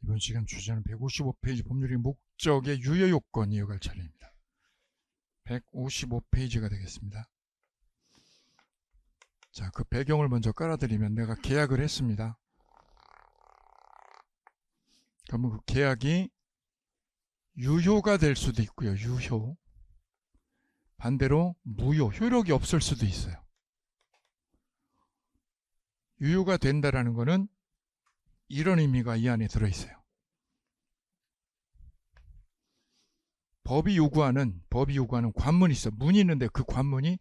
이번 시간 주제는 155페이지 법률의 목적의 유효 요건 이어갈 차례입니다. 155페이지가 되겠습니다. 자, 그 배경을 먼저 깔아드리면 내가 계약을 했습니다. 그러면 그 계약이 유효가 될 수도 있고요. 유효. 반대로 무효, 효력이 없을 수도 있어요. 유효가 된다라는 것은 이런 의미가 이 안에 들어있어요. 법이 요구하는 관문이 있어. 문이 있는데 그 관문이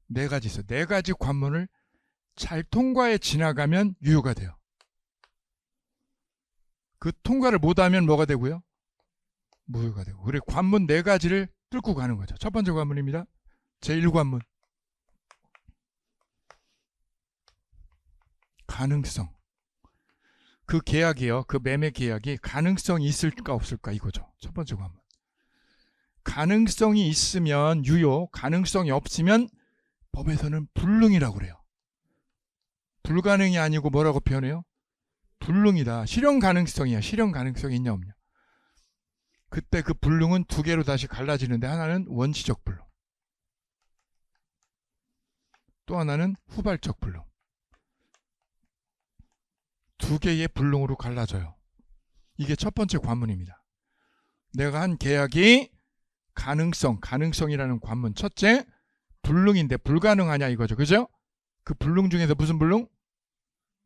네 가지 있어. 네 가지 관문을 잘 통과해 지나가면 유효가 돼요. 그 통과를 못하면 뭐가 되고요? 무효가 되고. 그래 관문 네 가지를 뚫고 가는 거죠. 첫 번째 관문입니다. 제1관문. 가능성. 그 계약이요. 그 매매 계약이 가능성이 있을까 없을까 이거죠. 첫 번째 관문. 가능성이 있으면 유효, 가능성이 없으면 법에서는 불능이라고 그래요. 불가능이 아니고 뭐라고 표현해요? 불능이다. 실현 가능성이야. 실현 가능성이 있냐 없냐. 그때 그 불능은 두 개로 다시 갈라지는데 하나는 원시적 불능. 또 하나는 후발적 불능. 두 개의 불능으로 갈라져요. 이게 첫 번째 관문입니다. 내가 한 계약이 가능성이라는 관문. 첫째, 불능인데 불가능하냐 이거죠. 그죠? 그 불능 중에서 무슨 불능?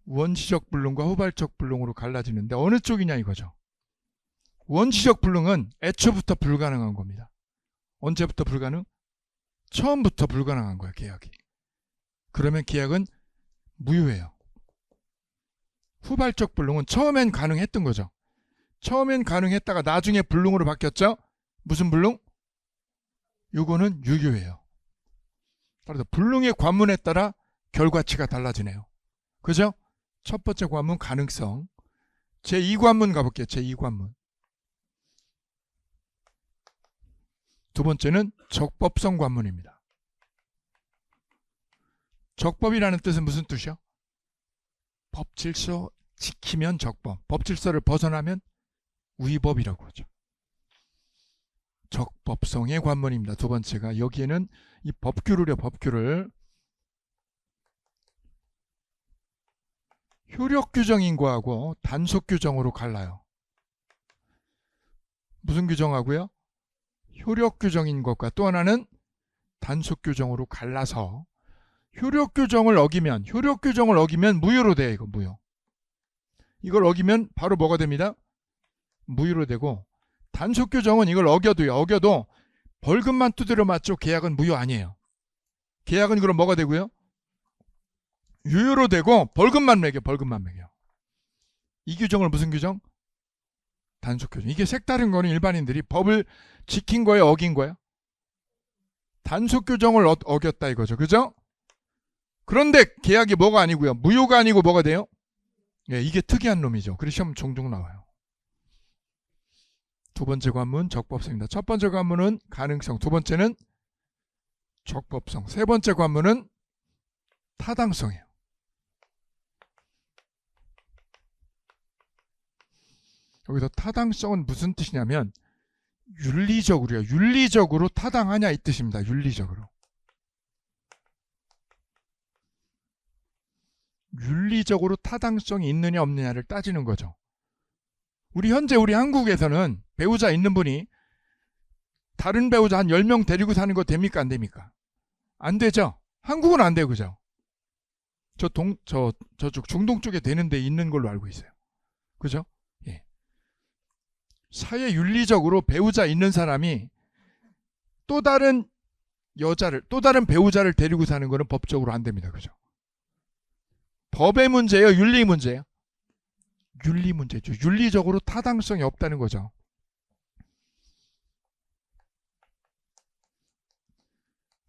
원시적 불능과 후발적 불능으로 갈라지는데 어느 쪽이냐 이거죠. 원시적 불능은 애초부터 불가능한 겁니다. 언제부터 불가능? 처음부터 불가능한 거예요, 계약이. 그러면 계약은 무효예요. 후발적 불능은 처음엔 가능했던 거죠. 처음엔 가능했다가 나중에 불능으로 바뀌었죠. 무슨 불능? 요거는 유효예요. 따라서 불능의 관문에 따라 결과치가 달라지네요. 그죠? 첫 번째 관문 가능성. 제2관문 가볼게요. 제2관문. 두 번째는 적법성 관문입니다. 적법이라는 뜻은 무슨 뜻이요? 법 질서 지키면 적법, 법 질서를 벗어나면 위법이라고 하죠. 적법성의 관문입니다. 두 번째가 여기에는 이 법규를요. 법규를 효력 규정인과하고 단속 규정으로 갈라요. 무슨 규정하고요? 효력 규정인 것과 또 하나는 단속 규정으로 갈라서 효력 규정을 어기면 무효로 돼요. 이거 무효. 이걸 어기면 바로 뭐가 됩니다? 무효로 되고, 단속 규정은 이걸 어겨도 벌금만 두드려 맞죠. 계약은 무효 아니에요. 계약은 그럼 뭐가 되고요? 유효로 되고 벌금만 매겨. 이 규정을 무슨 규정? 단속 규정. 이게 색다른 거는 일반인들이 법을 지킨 거예요, 어긴 거예요? 단속 규정을 어겼다 이거죠. 그죠? 그런데 계약이 뭐가 아니고요. 무효가 아니고 뭐가 돼요? 예, 이게 특이한 놈이죠. 그래서 시험 종종 나와요. 두 번째 관문 적법성입니다. 첫 번째 관문은 가능성, 두 번째는 적법성, 세 번째 관문은 타당성이에요. 여기서 타당성은 무슨 뜻이냐면 윤리적으로 타당하냐 이 뜻입니다. 윤리적으로 타당성이 있느냐 없느냐를 따지는 거죠. 우리 한국에서는 배우자 있는 분이 다른 배우자 한 10명 데리고 사는 거 됩니까 안 됩니까? 안 되죠. 한국은 안 돼요. 그죠? 저쪽 중동 쪽에 되는데 있는 걸로 알고 있어요. 그죠? 예. 사회 윤리적으로 배우자 있는 사람이 또 다른 배우자를 데리고 사는 거는 법적으로 안 됩니다. 그죠? 법의 문제예요, 윤리 문제예요? 윤리 문제죠. 윤리적으로 타당성이 없다는 거죠.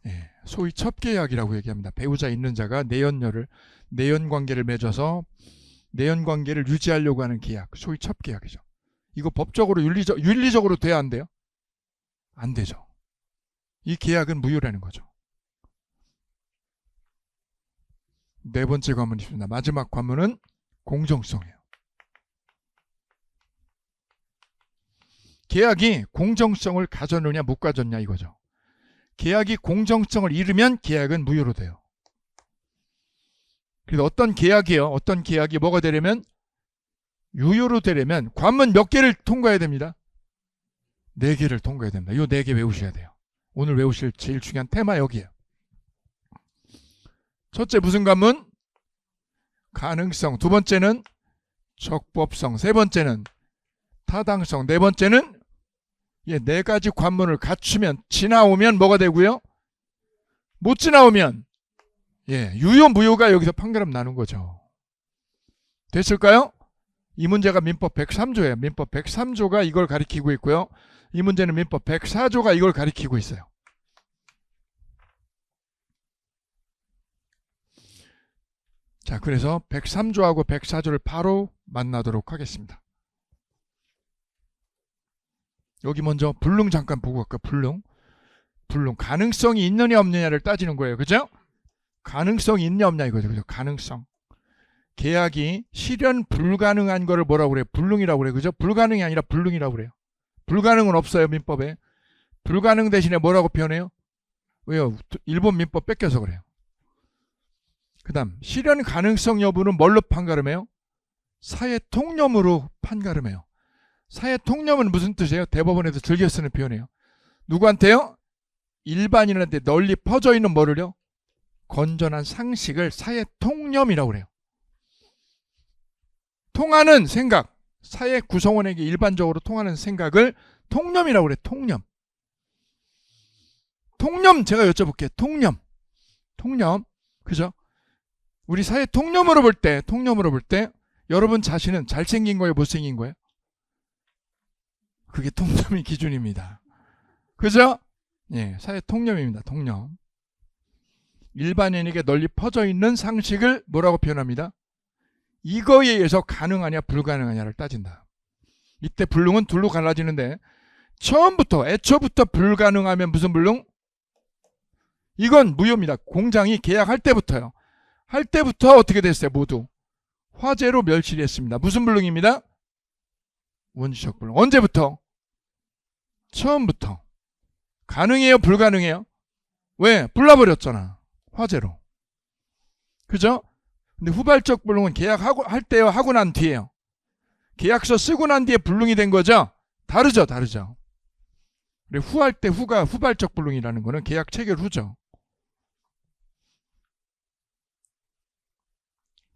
예, 소위 첩계약이라고 얘기합니다. 배우자 있는 자가 내연 관계를 맺어서 내연 관계를 유지하려고 하는 계약, 소위 첩계약이죠. 이거 법적으로 윤리적으로 돼야 안 돼요? 안 되죠. 이 계약은 무효라는 거죠. 네 번째 관문이 있습니다. 마지막 관문은 공정성이에요. 계약이 공정성을 가졌느냐 못 가졌냐 이거죠. 계약이 공정성을 잃으면 계약은 무효로 돼요. 그래서 어떤 계약이 뭐가 되려면 유효로 되려면 관문 몇 개를 통과해야 됩니다. 4개를 통과해야 됩니다. 이 4개 외우셔야 돼요. 오늘 외우실 제일 중요한 테마 여기에요. 첫째 무슨 관문? 가능성. 두 번째는 적법성. 세 번째는 타당성. 네 번째는 4가지 관문을 갖추면 지나오면 뭐가 되고요? 못 지나오면 유효 무효가 여기서 판가름 나는 거죠. 됐을까요? 이 문제가 민법 103조예요. 민법 103조가 이걸 가리키고 있고요. 이 문제는 민법 104조가 이걸 가리키고 있어요. 자, 그래서 103조하고 104조를 바로 만나도록 하겠습니다. 여기 먼저 불능 잠깐 보고 갈까요? 불능 가능성이 있느냐 없느냐를 따지는 거예요. 그죠? 가능성이 있냐 없냐 이거죠. 그죠? 가능성. 계약이 실현 불가능한 거를 뭐라고 그래요? 불능이라고 그래요. 그죠? 불가능이 아니라 불능이라고 그래요. 불가능은 없어요. 민법에. 불가능 대신에 뭐라고 표현해요? 왜요? 일본 민법 뺏겨서 그래요. 그 다음 실현 가능성 여부는 뭘로 판가름해요? 사회 통념으로 판가름해요. 사회 통념은 무슨 뜻이에요? 대법원에서 즐겨 쓰는 표현이에요. 누구한테요? 일반인한테 널리 퍼져 있는 뭐를요? 건전한 상식을 사회 통념이라고 그래요. 통하는 생각, 사회 구성원에게 일반적으로 통하는 생각을 통념이라고 그래요. 통념. 통념 제가 여쭤볼게요. 통념. 그죠? 우리 사회 통념으로 볼 때 여러분 자신은 잘생긴 거예요? 못생긴 거예요? 그게 통념의 기준입니다. 그죠? 사회 통념입니다. 통념. 일반인에게 널리 퍼져 있는 상식을 뭐라고 표현합니다? 이거에 의해서 가능하냐 불가능하냐를 따진다. 이때 불능은 둘로 갈라지는데 애초부터 불가능하면 무슨 불능? 이건 무효입니다. 공장이 계약할 때부터요. 할 때부터 어떻게 됐어요? 모두 화재로 멸실했습니다. 무슨 불능입니다? 원시적 불능. 언제부터? 처음부터. 가능해요? 불가능해요? 왜? 불나버렸잖아. 화재로. 그죠? 근데 후발적 불능은 계약하고 할 때요, 하고 난 뒤에요. 계약서 쓰고 난 뒤에 불능이 된 거죠? 다르죠. 후할 때 후가 후발적 불능이라는 거는 계약 체결 후죠.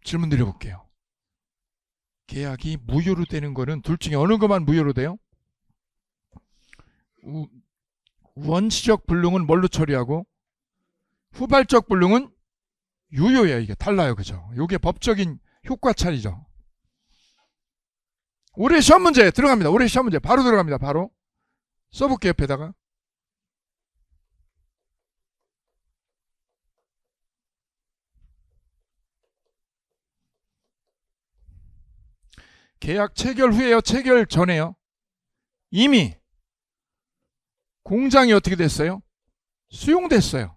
질문 드려볼게요. 계약이 무효로 되는 거는 둘 중에 어느 것만 무효로 돼요? 원시적 불능은 뭘로 처리하고 후발적 불능은 유효예요. 이게 달라요. 그죠? 이게 법적인 효과 차이죠. 올해 시험 문제 들어갑니다. 올해 시험 문제 바로 들어갑니다. 바로 써볼게요. 옆에다가. 계약 체결 후에요? 체결 전에요? 이미 공장이 어떻게 됐어요? 수용됐어요.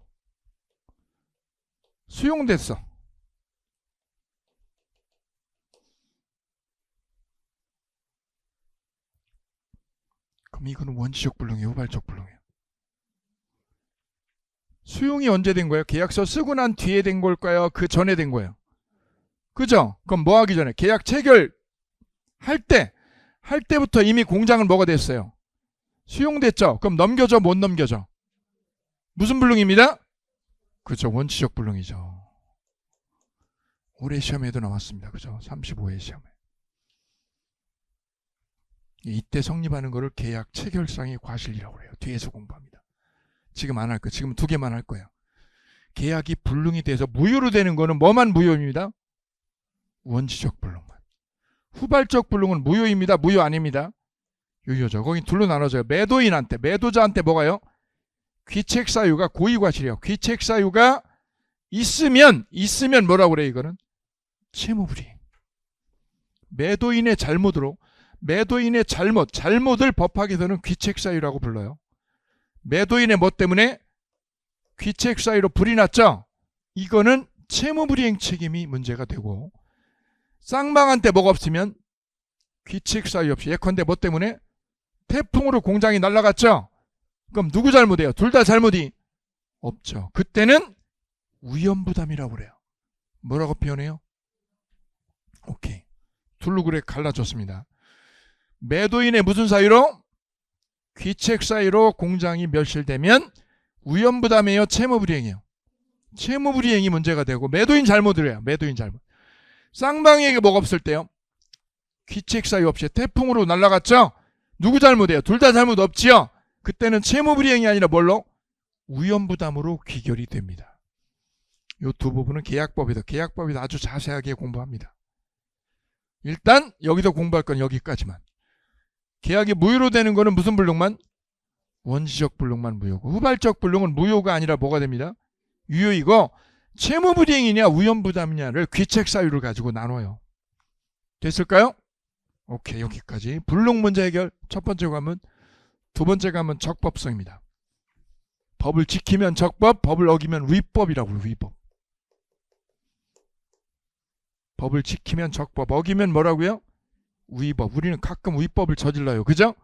그럼 이거는 원시적 불능이에요? 후발적 불능이에요? 수용이 언제 된 거예요? 계약서 쓰고 난 뒤에 된 걸까요? 그 전에 된 거예요? 그죠? 그럼 뭐 하기 전에? 계약 체결 할 때부터 이미 공장은 뭐가 됐어요? 수용됐죠? 그럼 넘겨져 못 넘겨져? 무슨 불능입니다? 그죠? 원시적 불능이죠. 올해 시험에도 나왔습니다. 그죠? 35회 시험에. 이때 성립하는 거를 계약 체결상의 과실이라고 해요. 뒤에서 공부합니다. 지금 안 할 거예요. 지금 2개만 할 거예요. 계약이 불능이 돼서 무효로 되는 거는 뭐만 무효입니다? 원시적 불능만. 후발적 불능은 무효입니다. 무효 아닙니다. 유효죠. 거기 둘로 나눠져요. 매도자한테 뭐가요? 귀책사유가 고의과실이에요. 귀책사유가 있으면 뭐라고 그래요? 이거는 채무불이행. 매도인의 잘못을 법학에서는 귀책사유라고 불러요. 매도인의 뭐 때문에 귀책사유로 불이 났죠? 이거는 채무불이행 책임이 문제가 되고, 쌍방한테 뭐가 없으면 귀책사유 없이, 예컨대 뭐 때문에 태풍으로 공장이 날아갔죠? 그럼 누구 잘못이에요? 둘 다 잘못이 없죠. 그때는 위험부담이라고 그래요. 뭐라고 표현해요? 오케이. 둘로 그래 갈라줬습니다. 매도인의 무슨 사유로? 귀책 사유로 공장이 멸실되면 위험부담이에요? 채무불이행이에요? 채무불이행이 문제가 되고 매도인 잘못을 해요. 매도인 잘못. 쌍방에게 뭐가 없을 때요? 귀책 사유 없이 태풍으로 날아갔죠? 누구 잘못이에요? 둘 다 잘못 없지요? 그때는 채무불이행이 아니라 뭘로? 위험부담으로 귀결이 됩니다. 이 두 부분은 계약법이다 아주 자세하게 공부합니다. 일단 여기서 공부할 건 여기까지만. 계약이 무효로 되는 거는 무슨 불능만? 원시적 불능만 무효고, 후발적 불능은 무효가 아니라 뭐가 됩니다? 유효이고, 채무불이행이냐 위험부담이냐를 귀책 사유를 가지고 나눠요. 됐을까요? 오케이, 여기까지. 불능 문제 해결 첫 번째 과문. 두 번째 과문 적법성입니다. 법을 지키면 적법, 법을 어기면 위법이라고 해요. 위법. 법을 지키면 적법, 어기면 뭐라고요? 위법. 우리는 가끔 위법을 저질러요. 그죠?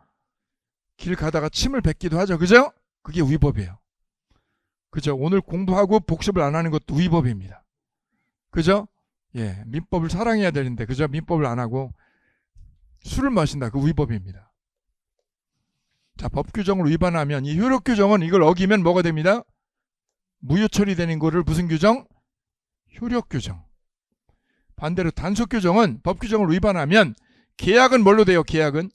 길 가다가 침을 뱉기도 하죠. 그죠? 그게 위법이에요. 그죠? 오늘 공부하고 복습을 안 하는 것도 위법입니다. 그죠? 예, 민법을 사랑해야 되는데, 그죠? 민법을 안 하고 술을 마신다. 그 위법입니다. 자, 법 규정을 위반하면, 이 효력 규정은 이걸 어기면 뭐가 됩니다? 무효 처리되는 거를 무슨 규정? 효력 규정. 반대로 단속 규정은 법 규정을 위반하면 계약은 뭘로 돼요? 계약은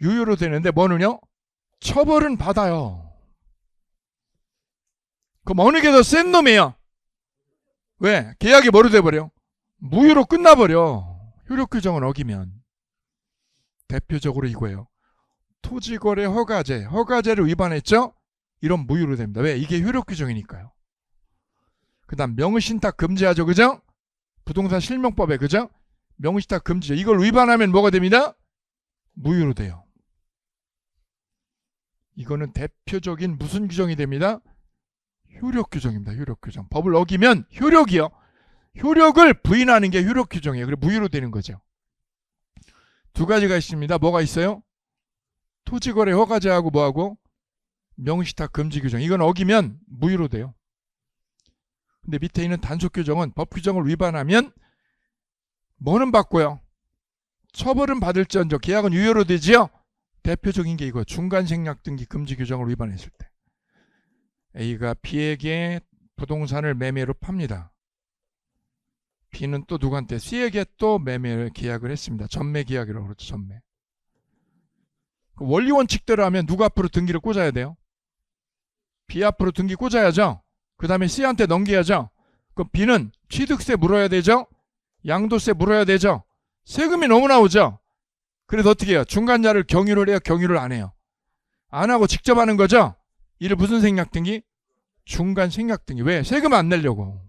유효로 되는데 뭐는요? 처벌은 받아요. 그럼 어느 게 더 센 놈이에요? 왜? 계약이 뭐로 돼버려? 무효로 끝나버려. 효력 규정을 어기면. 대표적으로 이거예요. 토지거래 허가제를 위반했죠? 이런 무효로 됩니다. 왜? 이게 효력 규정이니까요. 그 다음 명의신탁 금지하죠. 그죠? 부동산 실명법에, 그죠? 명의신탁 금지죠. 이걸 위반하면 뭐가 됩니다? 무효로 돼요. 이거는 대표적인 무슨 규정이 됩니다? 효력 규정입니다. 효력 규정. 법을 어기면 효력이요. 효력을 부인하는 게 효력 규정이에요. 그래서 무효로 되는 거죠. 두 가지가 있습니다. 뭐가 있어요? 토지거래 허가제하고 뭐하고? 명의신탁 금지 규정. 이건 어기면 무효로 돼요. 근데 밑에 있는 단속 규정은 법 규정을 위반하면 뭐는 받고요? 처벌은 받을지언정 계약은 유효로 되지요? 대표적인 게 이거 중간생략 등기 금지 규정을 위반했을 때 A가 B에게 부동산을 매매로 팝니다. B는 또 누구한테? C에게 또 매매를 계약을 했습니다. 전매 계약이라고 그러죠. 전매. 원리 원칙대로 하면 누구 앞으로 등기를 꽂아야 돼요? B 앞으로 등기 꽂아야죠. 그 다음에 C한테 넘겨야죠. 그럼 B는 취득세 물어야 되죠? 양도세 물어야 되죠? 세금이 너무 나오죠? 그래서 어떻게 해요? 중간자를 경유를 해요? 경유를 안 해요? 안 하고 직접 하는 거죠? 이를 무슨 생략등기? 중간 생략등기. 왜? 세금 안 내려고.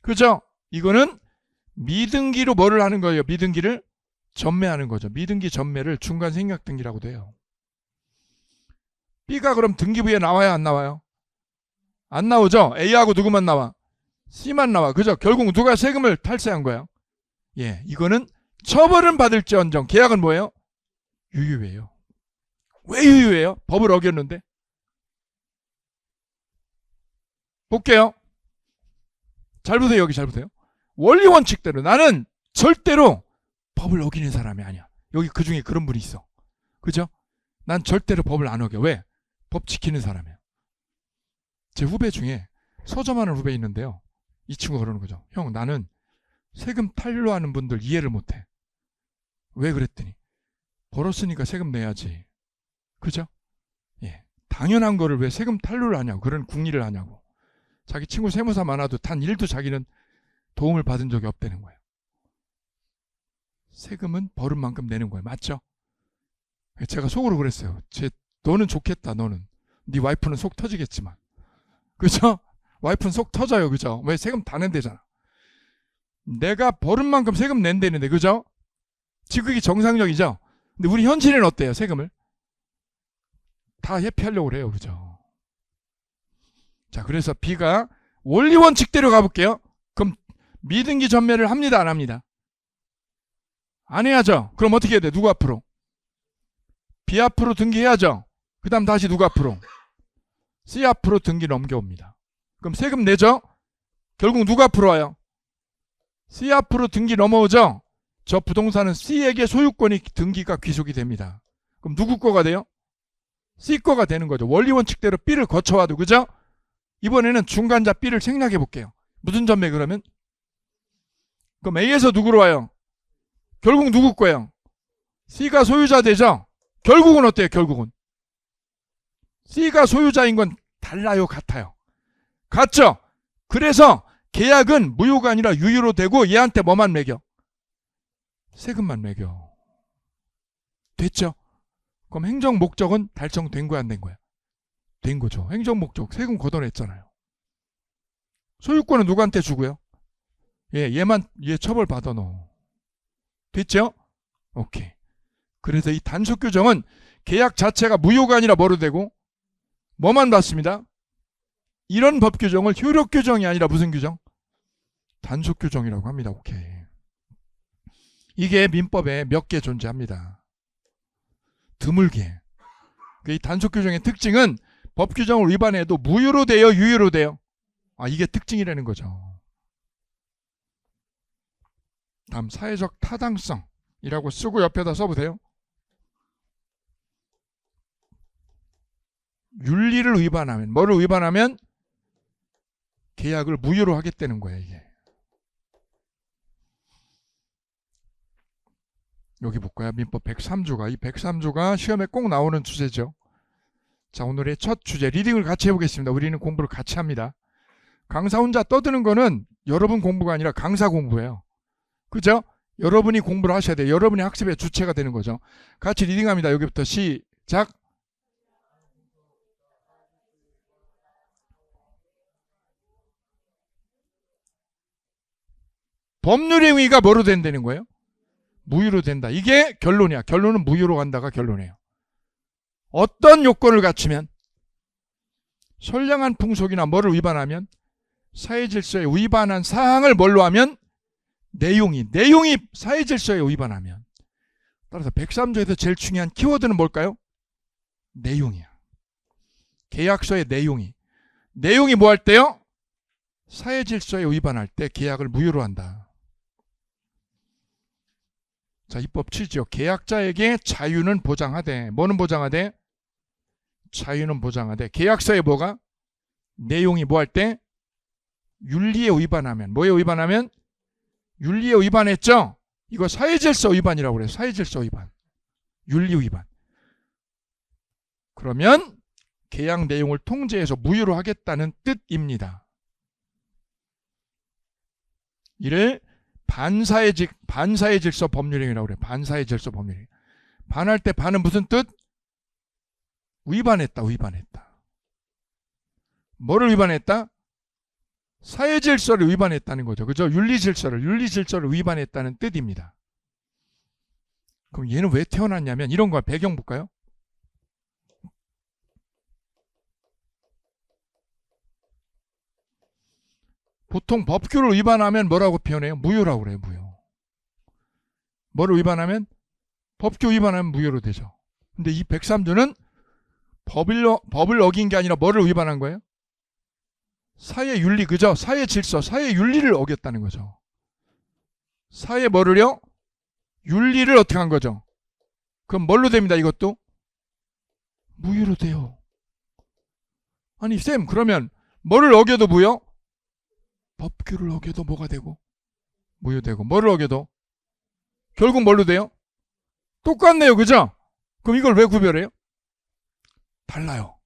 그죠? 이거는 미등기로 뭐를 하는 거예요? 미등기를 전매하는 거죠. 미등기 전매를 중간 생략등기라고 돼요. B가 그럼 등기부에 나와요? 안 나와요? 안 나오죠? A하고 누구만 나와? C만 나와. 그죠? 결국 누가 세금을 탈세한 거예요? 예, 이거는 처벌은 받을지언정 계약은 뭐예요? 유효해요. 왜 유효해요? 법을 어겼는데. 볼게요. 잘 보세요. 여기 잘 보세요. 원리 원칙대로 나는 절대로 법을 어기는 사람이 아니야. 여기 그중에 그런 분이 있어. 그죠? 난 절대로 법을 안 어겨. 왜? 법 지키는 사람이야. 제 후배 중에 서점하는 후배 있는데요. 이 친구가 그러는 거죠. 형, 나는 세금 탈루하는 분들 이해를 못해. 왜 그랬더니 벌었으니까 세금 내야지. 그죠? 예, 당연한 거를 왜 세금 탈루를 하냐고. 그런 궁리를 하냐고. 자기 친구 세무사 많아도 단 1도 자기는 도움을 받은 적이 없다는 거예요. 세금은 벌은 만큼 내는 거예요. 맞죠? 제가 속으로 그랬어요. 너는 좋겠다. 너는. 네 와이프는 속 터지겠지만. 그죠? 와이프는 속 터져요. 그죠? 왜? 세금 다 낸대잖아. 내가 벌은 만큼 세금 낸다는데. 그죠? 지금 그게 정상적이죠? 근데 우리 현실은 어때요? 세금을 다 회피하려고 그래요. 그죠? 자, 그래서 B가 원리 원칙대로 가볼게요. 그럼 미등기 전매를 합니다? 안 합니다? 안 해야죠. 그럼 어떻게 해야 돼? 누구 앞으로? B 앞으로 등기해야죠. 그 다음 다시 누구 앞으로? C 앞으로 등기 넘겨옵니다. 그럼 세금 내죠? 결국 누구 앞으로 와요? C 앞으로 등기 넘어오죠? 저 부동산은 C에게 소유권이 등기가 귀속이 됩니다. 그럼 누구 거가 돼요? C 거가 되는 거죠. 원리 원칙대로 B를 거쳐와도, 그죠? 이번에는 중간자 B를 생략해 볼게요. 무슨 전매 그러면? 그럼 A에서 누구로 와요? 결국 누구 거예요? C가 소유자 되죠? 결국은 어때요? 결국은 C가 소유자인 건 달라요? 같아요? 같죠? 그래서 계약은 무효가 아니라 유효로 되고 얘한테 뭐만 매겨? 세금만 매겨. 됐죠? 그럼 행정 목적은 달성된 거야, 안 된 거야? 된 거죠. 행정 목적 세금 걷어냈잖아요. 소유권은 누구한테 주고요? 얘 처벌 받아 넣어. 됐죠? 오케이. 그래서 이 단속 규정은 계약 자체가 무효가 아니라 뭐로 되고 뭐만 받습니다. 이런 법 규정을 효력 규정이 아니라 무슨 규정? 단속 규정이라고 합니다. 오케이. 이게 민법에 몇 개 존재합니다. 드물게. 이 단속 규정의 특징은 법 규정을 위반해도 무효로 돼요, 유효로 돼요? 이게 특징이라는 거죠. 다음 사회적 타당성이라고 쓰고 옆에다 써보세요. 윤리를 위반하면, 뭐를 위반하면? 계약을 무효로 하겠다는 거예요, 이게. 여기 볼까요? 민법 103조가. 이 103조가 시험에 꼭 나오는 주제죠. 자, 오늘의 첫 주제 리딩을 같이 해보겠습니다. 우리는 공부를 같이 합니다. 강사 혼자 떠드는 거는 여러분 공부가 아니라 강사 공부예요. 그죠? 여러분이 공부를 하셔야 돼요. 여러분이 학습의 주체가 되는 거죠. 같이 리딩합니다. 여기부터 시작. 법률의 행위가 뭐로 된다는 거예요? 무효로 된다. 이게 결론이야. 결론은 무효로 간다가 결론이에요. 어떤 요건을 갖추면? 선량한 풍속이나 뭐를 위반하면? 사회질서에 위반한 사항을 뭘로 하면? 내용이 사회질서에 위반하면. 따라서 103조에서 제일 중요한 키워드는 뭘까요? 내용이야. 계약서의 내용이 뭐 할 때요? 사회질서에 위반할 때 계약을 무효로 한다. 자, 입법 7조. 계약자에게 자유는 보장하되, 뭐는 보장하되? 자유는 보장하되, 계약서에 뭐가? 내용이 뭐 할 때? 윤리에 위반하면. 뭐에 위반하면? 윤리에 위반했죠? 이거 사회질서 위반이라고 그래요. 사회질서 위반. 윤리 위반. 그러면 계약 내용을 통제해서 무효로 하겠다는 뜻입니다. 이를 반사의 질서 법률행위라고 그래요. 반사의 질서 법률행위. 반할 때 반은 무슨 뜻? 위반했다. 뭐를 위반했다? 사회 질서를 위반했다는 거죠. 그죠? 윤리 질서를 위반했다는 뜻입니다. 그럼 얘는 왜 태어났냐면 이런 거 배경 볼까요? 보통 법규를 위반하면 뭐라고 표현해요? 무효라고 그래요. 무효. 뭐를 위반하면? 법규 위반하면 무효로 되죠. 근데 이 103조는 법을 어긴 게 아니라 뭐를 위반한 거예요? 사회 윤리, 그죠? 사회 질서, 사회 윤리를 어겼다는 거죠. 사회 뭐를요? 윤리를 어떻게 한 거죠? 그럼 뭘로 됩니다, 이것도? 무효로 돼요. 아니, 쌤, 그러면 뭐를 어겨도 무효? 법규를 어겨도 뭐가 되고? 무효되고. 뭐를 어겨도? 결국 뭘로 돼요? 똑같네요, 그죠? 그럼 이걸 왜 구별해요? 달라요.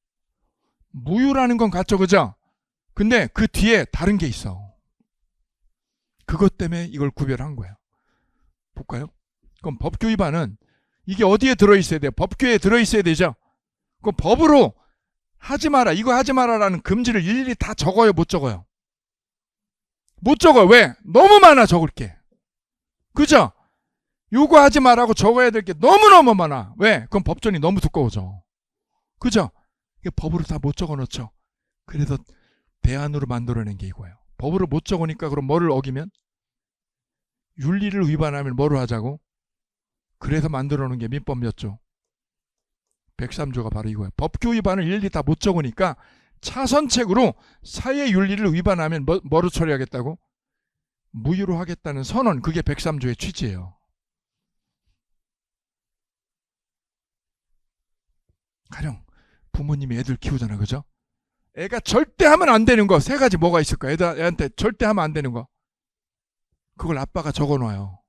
무효라는 건 같죠, 그죠? 근데 그 뒤에 다른 게 있어. 그것 때문에 이걸 구별한 거예요. 볼까요? 그럼 법규 위반은 이게 어디에 들어있어야 돼요? 법규에 들어있어야 되죠? 그럼 법으로 하지 마라, 이거 하지 마라라는 금지를 일일이 다 적어요, 못 적어요? 못 적어요. 왜? 너무 많아, 적을 게. 그죠? 요거 하지 마라고 적어야 될 게 너무너무 많아. 왜? 그럼 법전이 너무 두꺼워져. 그죠? 이게 법으로 다 못 적어 놓죠. 그래서 대안으로 만들어낸 게 이거예요. 법으로 못 적으니까 그럼 뭐를 어기면? 윤리를 위반하면 뭐로 하자고? 그래서 만들어 놓은 게 민법 몇 조? 103조가 바로 이거예요. 법규 위반을 일일이 다 못 적으니까 차선책으로 사회 윤리를 위반하면 뭐로 처리하겠다고? 무효로 하겠다는 선언. 그게 103조의 취지예요. 가령 부모님이 애들 키우잖아, 그죠? 애가 절대 하면 안 되는 거 세 가지 뭐가 있을까? 애한테 절대 하면 안 되는 거. 그걸 아빠가 적어놔요.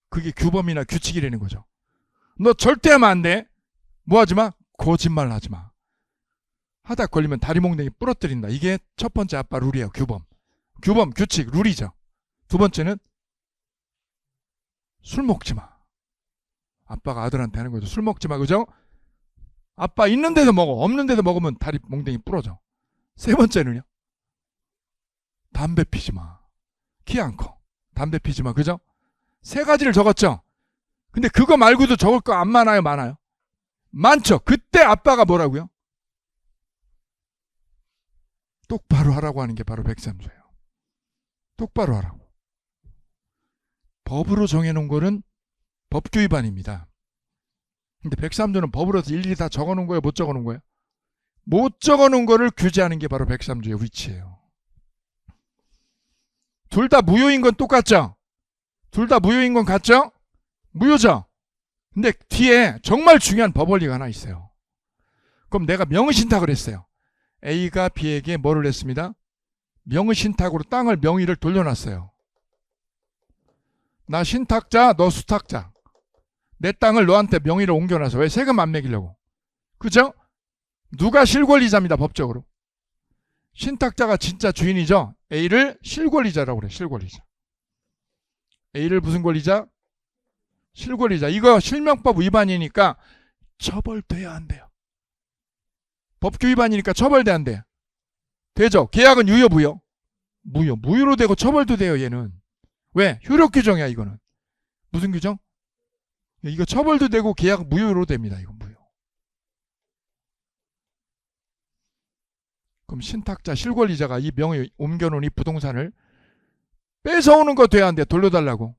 그게 규범이나 규칙이라는 거죠. 너 절대 하면 안 돼. 뭐 하지 마? 거짓말 하지 마. 하다 걸리면 다리 몽둥이 부러뜨린다. 이게 첫 번째 아빠 룰이에요. 규범, 규칙, 룰이죠. 두 번째는 술 먹지 마. 아빠가 아들한테 하는 거죠. 술 먹지 마, 그죠? 아빠 있는 데서 먹어. 없는 데서 먹으면 다리 몽둥이 부러져. 세 번째는요. 담배 피지 마. 키 안 커. 담배 피지 마, 그죠? 세 가지를 적었죠. 근데 그거 말고도 적을 거 안 많아요, 많아요? 많죠. 그때 아빠가 뭐라고요? 똑바로 하라고 하는 게 바로 103조예요. 똑바로 하라고. 법으로 정해놓은 거는 법규 위반입니다. 근데 103조는 법으로 일일이 다 적어놓은 거예요? 못 적어놓은 거예요? 못 적어놓은 거를 규제하는 게 바로 103조의 위치예요. 둘 다 무효인 건 똑같죠? 둘 다 무효인 건 같죠? 무효죠? 근데 뒤에 정말 중요한 법 원리가 하나 있어요. 그럼 내가 명의신탁을 했어요. A가 B에게 뭐를 했습니다? 명의신탁으로 땅을 명의를 돌려놨어요. 나 신탁자, 너 수탁자. 내 땅을 너한테 명의를 옮겨놔서. 왜? 세금 안 매기려고. 그죠? 누가 실권리자입니다, 법적으로. 신탁자가 진짜 주인이죠. A를 실권리자라고 그래. 실권리자. A를 무슨 권리자? 실권리자. 이거 실명법 위반이니까 처벌돼야 안 돼요. 법규 위반이니까 처벌돼 안 돼. 되죠? 계약은 유효 무효? 무효. 무효로 되고 처벌도 돼요, 얘는. 왜? 효력 규정이야, 이거는. 무슨 규정? 이거 처벌도 되고 계약 무효로 됩니다. 이거 무효. 그럼 신탁자, 실권리자가 이 명의 옮겨놓은 이 부동산을 뺏어오는 거 돼야 안 돼. 돌려달라고.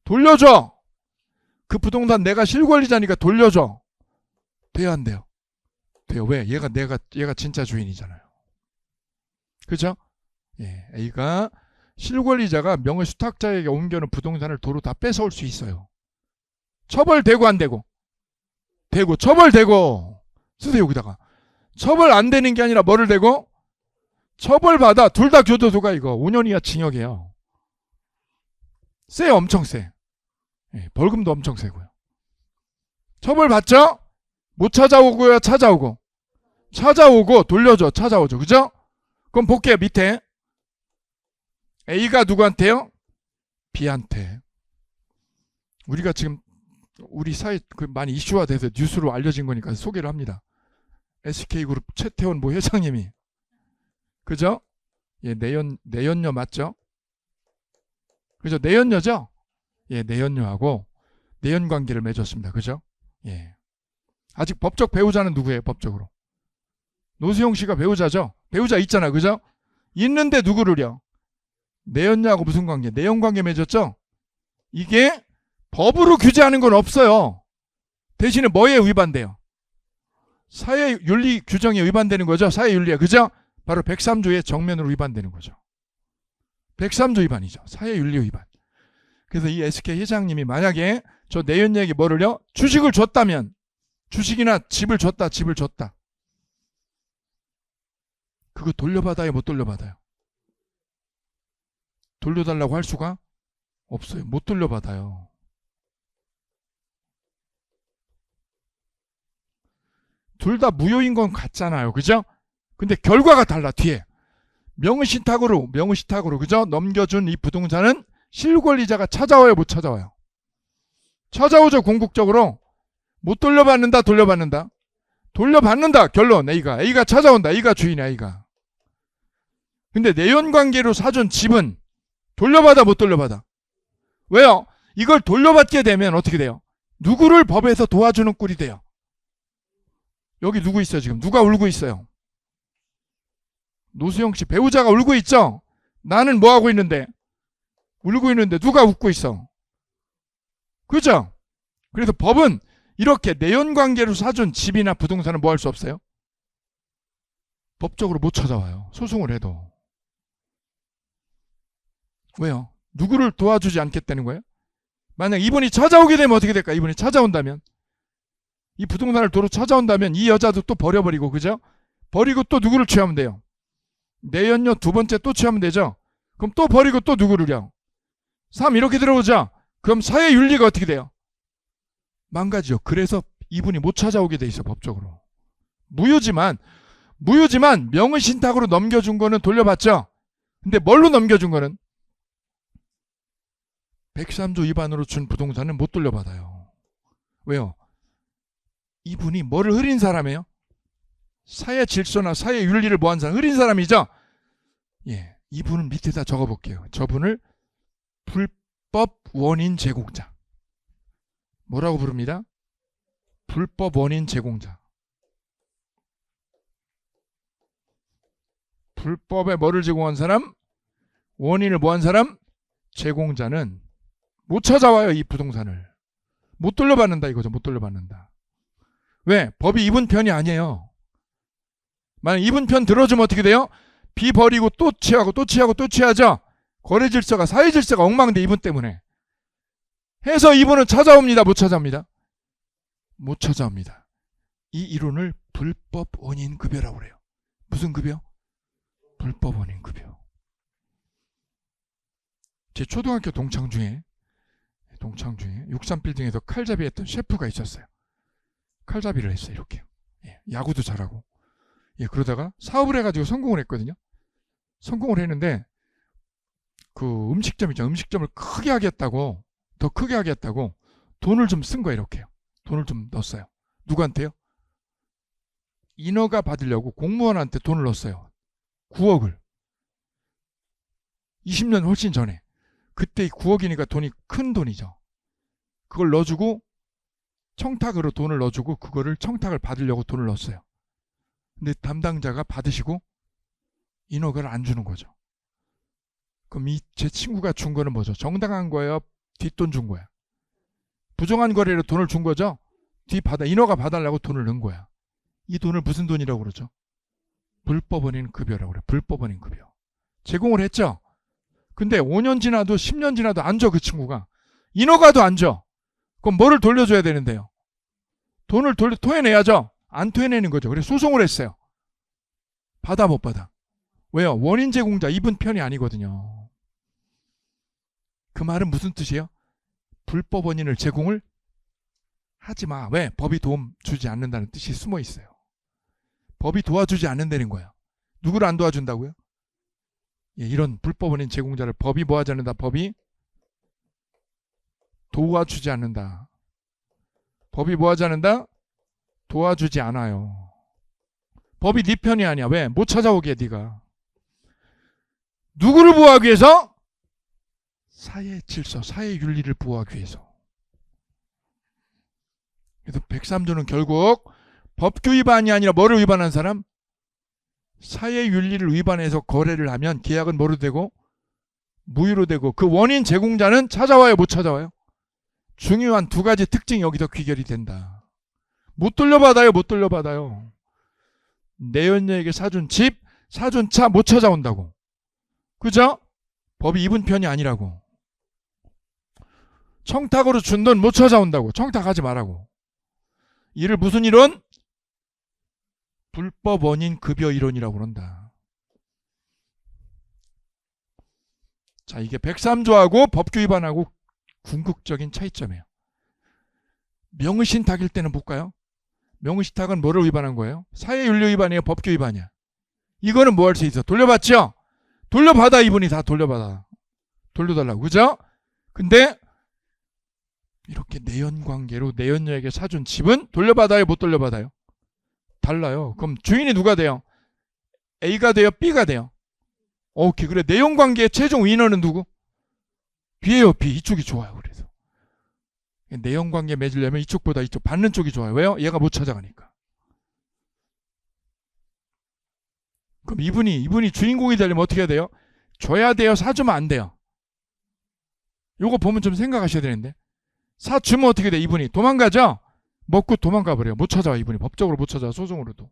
돌려줘. 그 부동산 내가 실권리자니까 돌려줘. 돼야 안 돼요? 돼요. 왜? 얘가 진짜 주인이잖아요. 그죠? 예, A가 실권리자가 명의 수탁자에게 옮겨놓은 부동산을 도로 다 뺏어올 수 있어요. 처벌되고 안 되고? 되고. 처벌되고. 쓰세요, 여기다가. 처벌 안 되는 게 아니라 뭐를 되고? 처벌받아. 둘 다 교도소가 이거 5년 이하 징역이에요. 세요. 엄청 세. 예, 벌금도 엄청 세고요. 처벌받죠? 못 찾아오고요. 찾아오고. 찾아오고 돌려줘. 찾아오죠. 그죠? 그럼 볼게요. 밑에. A가 누구한테요? B한테. 우리가 지금 우리 사회 많이 이슈화 돼서 뉴스로 알려진 거니까 소개를 합니다. SK그룹 최태원 모 회장님이. 그죠? 예, 내연녀 맞죠? 그죠? 내연녀죠? 예, 내연녀하고 내연 관계를 맺었습니다. 그죠? 예. 아직 법적 배우자는 누구예요? 법적으로. 노수용 씨가 배우자죠? 배우자 있잖아. 그죠? 있는데 누구를요? 내연녀하고 무슨 관계? 내연 관계 맺었죠? 이게 법으로 규제하는 건 없어요. 대신에 뭐에 위반돼요? 사회윤리 규정에 위반되는 거죠. 사회윤리에. 그죠? 바로 103조의 정면으로 위반되는 거죠. 103조 위반이죠. 사회윤리 위반. 그래서 이 SK 회장님이 만약에 저 내연녀에게 뭐를요? 주식을 줬다면, 주식이나 집을 줬다. 그거 돌려받아요? 못 돌려받아요? 돌려달라고 할 수가 없어요. 못 돌려받아요. 둘 다 무효인 건 같잖아요. 그죠? 근데 결과가 달라. 뒤에 명의신탁으로 그죠? 넘겨준 이 부동산은 실권리자가 찾아와요? 못 찾아와요? 찾아오죠. 궁극적으로. 못 돌려받는다. 돌려받는다. 결론. A가 찾아온다. A가 주인이야. A가. 근데 내연관계로 사준 집은 돌려받아? 못 돌려받아? 왜요? 이걸 돌려받게 되면 어떻게 돼요? 누구를 법에서 도와주는 꼴이 돼요? 여기 누구 있어요? 지금 누가 울고 있어요? 노수영 씨 배우자가 울고 있죠? 나는 뭐 하고 있는데? 울고 있는데 누가 웃고 있어? 그죠? 그래서 법은 이렇게 내연관계로 사준 집이나 부동산은 뭐 할 수 없어요? 법적으로 못 찾아와요. 소송을 해도. 왜요? 누구를 도와주지 않겠다는 거예요? 만약 이분이 찾아오게 되면 어떻게 될까? 이분이 찾아온다면, 이 부동산을 도로 찾아온다면 이 여자도 또 버려버리고, 그죠? 버리고 또 누구를 취하면 돼요? 내연녀 두 번째 또 취하면 되죠? 그럼 또 버리고 또 누구를요? 3 이렇게 들어오자. 그럼 사회 윤리가 어떻게 돼요? 망가지죠. 그래서 이분이 못 찾아오게 돼 있어, 법적으로. 무효지만 명의신탁으로 넘겨준 거는 돌려받죠. 근데 뭘로 넘겨준 거는 103조 위반으로 준 부동산은 못 돌려받아요. 왜요? 이분이 뭐를 흐린 사람이에요? 사회 질서나 사회 윤리를 뭐한 사람, 흐린 사람이죠. 예, 이분은 밑에다 적어볼게요. 저분을 불법 원인 제공자. 뭐라고 부릅니다? 불법 원인 제공자. 불법에 뭐를 제공한 사람? 원인을 뭐한 사람? 제공자는 못 찾아와요. 이 부동산을 못 돌려받는다 이거죠. 못 돌려받는다. 왜? 법이 이분 편이 아니에요. 만약 이분 편 들어주면 어떻게 돼요? 비 버리고 또 취하고 또 취하고 또 취하죠. 거래 질서가, 사회 질서가 엉망돼. 이분 때문에 해서 이분은 찾아옵니다. 못 찾아옵니다. 못 찾아옵니다. 이 이론을 불법 원인 급여라고 그래요. 무슨 급여? 불법 원인 급여. 제 초등학교 동창 중에 63빌딩에서 칼잡이 했던 셰프가 있었어요. 칼잡이를 했어요. 이렇게. 예, 야구도 잘하고. 예, 그러다가 사업을 해가지고 성공을 했거든요. 성공을 했는데 그 음식점 있죠. 음식점을 크게 하겠다고, 더 크게 하겠다고 돈을 좀 쓴 거예요. 이렇게요. 돈을 좀 넣었어요. 누구한테요? 인허가 받으려고 공무원한테 돈을 넣었어요. 9억을. 20년 훨씬 전에. 그때 9억이니까 돈이 큰 돈이죠. 그걸 넣어주고 청탁으로 돈을 넣어주고 그거를 청탁을 받으려고 돈을 넣었어요. 근데 담당자가 받으시고 인허가를 안 주는 거죠. 그럼 제 친구가 준 거는 뭐죠? 정당한 거예요? 뒷돈 준 거야? 부정한 거래로 돈을 준 거죠? 인허가 봐달라고 돈을 넣은 거야. 이 돈을 무슨 돈이라고 그러죠? 불법 원인 급여라고 그래요. 불법 원인 급여. 제공을 했죠? 근데 5년 지나도 10년 지나도 안 줘. 그 친구가. 인허가도 안 줘. 그럼 뭐를 돌려줘야 되는데요? 돈을 토해내야죠. 안 토해내는 거죠. 그래서 소송을 했어요. 받아 못 받아? 왜요? 원인 제공자 이분 편이 아니거든요. 그 말은 무슨 뜻이에요? 불법 원인을 제공을 하지 마. 왜? 법이 도움 주지 않는다는 뜻이 숨어 있어요. 법이 도와주지 않는다는 거예요. 누구를 안 도와준다고요? 예, 이런 불법 원인 제공자를 법이 뭐 하지 않는다? 법이 도와주지 않는다. 법이 뭐 하지 않는다? 도와주지 않아요. 법이 네 편이 아니야. 왜? 못 찾아오게 네가. 누구를 보호하기 위해서? 사회 질서, 사회 윤리를 보호하기 위해서. 그래서 103조는 결국 법규 위반이 아니라 뭐를 위반한 사람? 사회 윤리를 위반해서 거래를 하면 계약은 뭐로 되고? 무효로 되고 그 원인 제공자는 찾아와요? 못 찾아와요? 중요한 두 가지 특징이 여기서 귀결이 된다. 못 돌려받아요? 못 돌려받아요. 내연녀에게 사준 집, 사준 차 못 찾아온다고. 그죠? 법이 이분 편이 아니라고. 청탁으로 준 돈 못 찾아온다고. 청탁하지 말라고. 이를 무슨 이론? 불법 원인 급여 이론이라고 그런다. 자, 이게 103조하고 법규 위반하고 궁극적인 차이점이에요. 명의신탁일 때는 볼까요? 명의신탁은 뭐를 위반한 거예요? 사회윤리 위반이에요? 법규 위반이야? 이거는 뭐 할 수 있어? 돌려받죠? 돌려받아. 이분이 다 돌려받아. 돌려달라고. 그죠? 근데 이렇게 내연관계로 내연녀에게 사준 집은 돌려받아요? 못 돌려받아요? 달라요. 그럼 주인이 누가 돼요? A가 돼요? B가 돼요? 오케이. 그래. 내연관계의 최종 위너는 누구? B예요. B. 이쪽이 좋아요. 그래서 내연관계 맺으려면 이쪽보다 이쪽 받는 쪽이 좋아요. 왜요? 얘가 못 찾아가니까. 그럼 이분이 주인공이 되려면 어떻게 해야 돼요? 줘야 돼요? 사주면 안 돼요? 요거 보면 좀 생각하셔야 되는데. 사주면 어떻게 돼? 이분이 도망가죠? 먹고 도망가 버려요. 못 찾아와. 이분이 법적으로 못 찾아와. 소송으로도.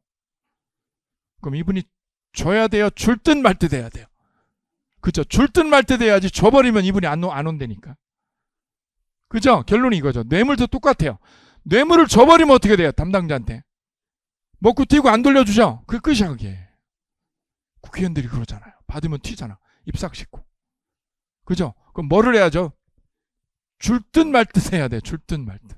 그럼 이분이 줘야 돼요? 줄 듯 말 듯 해야 돼요. 그죠? 줄 듯 말 듯 해야지. 줘버리면 이분이 안 온다니까. 그죠? 결론이 이거죠. 뇌물도 똑같아요. 뇌물을 줘버리면 어떻게 돼요? 담당자한테. 먹고 튀고 안 돌려주죠? 그게 끝이야, 그게. 국회의원들이 그러잖아요. 받으면 튀잖아. 입싹 씻고. 그죠? 그럼 뭐를 해야죠? 줄 듯 말 듯 해야 돼. 줄 듯 말 듯.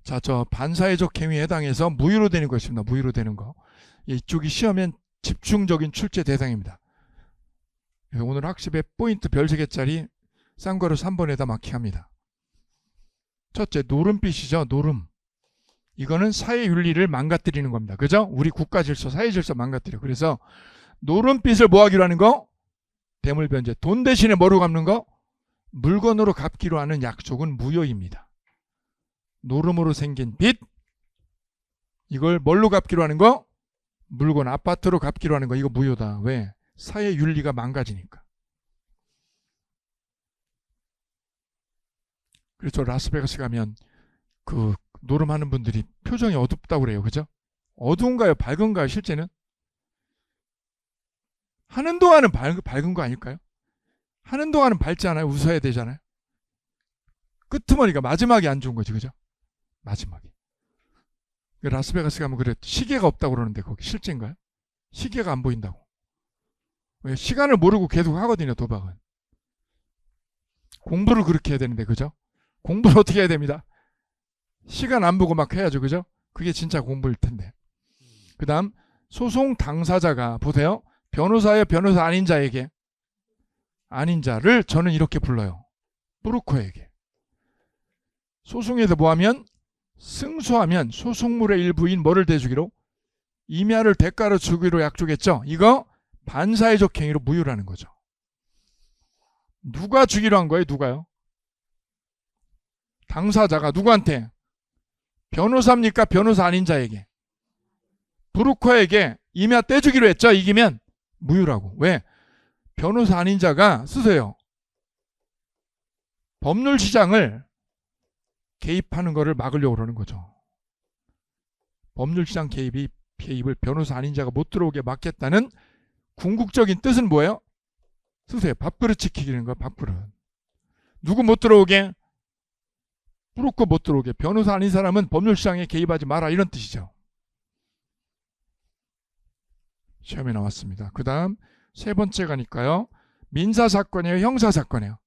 자, 저 반사회적 행위에 해당해서 무효로 되는 것입니다. 무효로 되는 거. 이쪽이 시험엔 집중적인 출제 대상입니다. 오늘 학습의 포인트 별 3개짜리 싼 거를 3번에다 마킹합니다. 첫째, 노름빛이죠. 노름. 이거는 사회윤리를 망가뜨리는 겁니다. 그죠? 우리 국가질서, 사회질서 망가뜨려. 그래서 노름빛을 뭐 하기로 하는 거? 대물변제. 돈 대신에 뭐로 갚는 거? 물건으로 갚기로 하는 약속은 무효입니다. 노름으로 생긴 빚, 이걸 뭘로 갚기로 하는 거? 물건, 아파트로 갚기로 하는 거. 이거 무효다. 왜? 사회윤리가 망가지니까. 그래서 라스베가스 가면 그 노름하는 분들이 표정이 어둡다고 그래요. 그죠? 어두운가요? 밝은가요? 실제는? 하는 동안은 밝은 거 아닐까요? 하는 동안은 밝지 않아요? 웃어야 되잖아요. 끄트머리가 마지막에 안 좋은 거지. 그죠? 마지막에. 라스베가스 가면 그래. 시계가 없다고 그러는데 거기 실제인가요? 시계가 안 보인다고. 왜? 시간을 모르고 계속 하거든요. 도박은. 공부를 그렇게 해야 되는데. 그죠? 공부를 어떻게 해야 됩니다. 시간 안 보고 막 해야죠. 그죠? 그게 진짜 공부일 텐데. 그 다음 소송 당사자가 보세요. 변호사의 변호사 아닌 자에게, 아닌 자를 저는 이렇게 불러요. 브로커에게. 소송에서 뭐하면? 승소하면 소송물의 일부인 뭐를 대주기로? 임야를 대가로 주기로 약속했죠. 이거 반사회적 행위로 무효라는 거죠. 누가 주기로 한 거예요? 누가요? 당사자가 누구한테? 변호사입니까? 변호사 아닌 자에게. 브로커에게 임야 떼주기로 했죠. 이기면 무효라고. 왜? 변호사 아닌 자가 쓰세요. 법률 시장을 개입하는 것을 막으려고 그러는 거죠. 법률 시장 개입을 변호사 아닌 자가 못 들어오게 막겠다는 궁극적인 뜻은 뭐예요? 쓰세요. 밥그릇 지키기는 거예요. 밥그릇. 누구 못 들어오게? 브로커 못 들어오게. 변호사 아닌 사람은 법률 시장에 개입하지 마라. 이런 뜻이죠. 시험에 나왔습니다. 그 다음 세 번째 가니까요. 민사사건이에요? 형사사건이에요?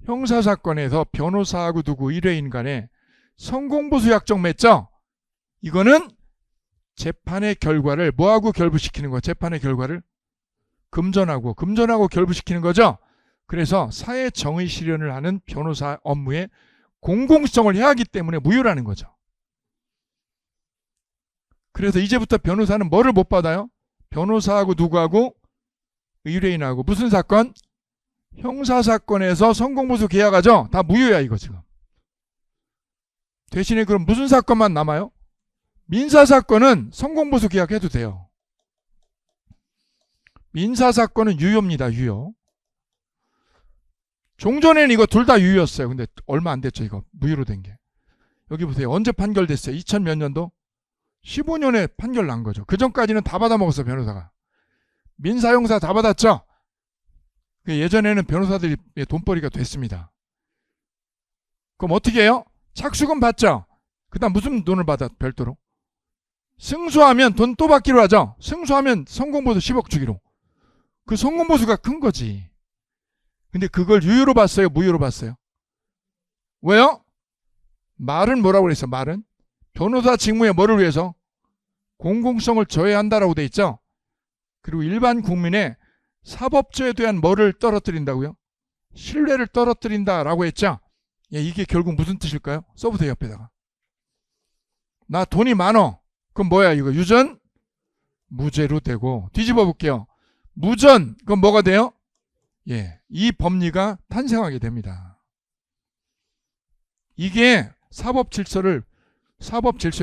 형사사건에서 변호사하고 누구 의뢰인 간에 성공보수 약정 맺죠? 이거는 재판의 결과를 뭐하고 결부시키는 거예요? 재판의 결과를? 금전하고 결부시키는 거죠? 그래서 사회정의 실현을 하는 변호사 업무에 공공성을 해야 하기 때문에 무효라는 거죠. 그래서 이제부터 변호사는 뭐를 못 받아요? 변호사하고 누구하고? 의뢰인하고. 무슨 사건? 형사사건에서 성공보수 계약하죠? 다 무효야 이거 지금. 대신에 그럼 무슨 사건만 남아요? 민사사건은 성공보수 계약해도 돼요. 민사사건은 유효입니다. 유효. 종전에는 이거 둘 다 유효였어요. 근데 얼마 안 됐죠. 이거 무효로 된 게. 여기 보세요. 언제 판결됐어요? 2000 몇 년도? 15년에 판결 난 거죠. 그 전까지는 다 받아먹었어. 변호사가. 민사 형사 다 받았죠. 예전에는 변호사들이 돈벌이가 됐습니다. 그럼 어떻게 해요? 착수금 받죠. 그 다음 무슨 돈을 받아? 별도로. 승소하면 돈 또 받기로 하죠. 승소하면 성공보수 10억 주기로. 그 성공보수가 큰 거지. 근데 그걸 유효로 봤어요? 무효로 봤어요? 왜요? 말은 뭐라고 그랬어? 말은? 변호사 직무에 뭐를 위해서? 공공성을 저해한다라고 돼 있죠. 그리고 일반 국민의 사법처에 대한 뭐를 떨어뜨린다고요? 신뢰를 떨어뜨린다라고 했죠. 이게 결국 무슨 뜻일까요? 써보세요. 옆에다가. 나 돈이 많어. 그럼 뭐야 이거? 유전? 무죄로 되고. 뒤집어 볼게요. 무전. 그럼 뭐가 돼요? 이 법리가 탄생하게 됩니다. 이게 사법 질서에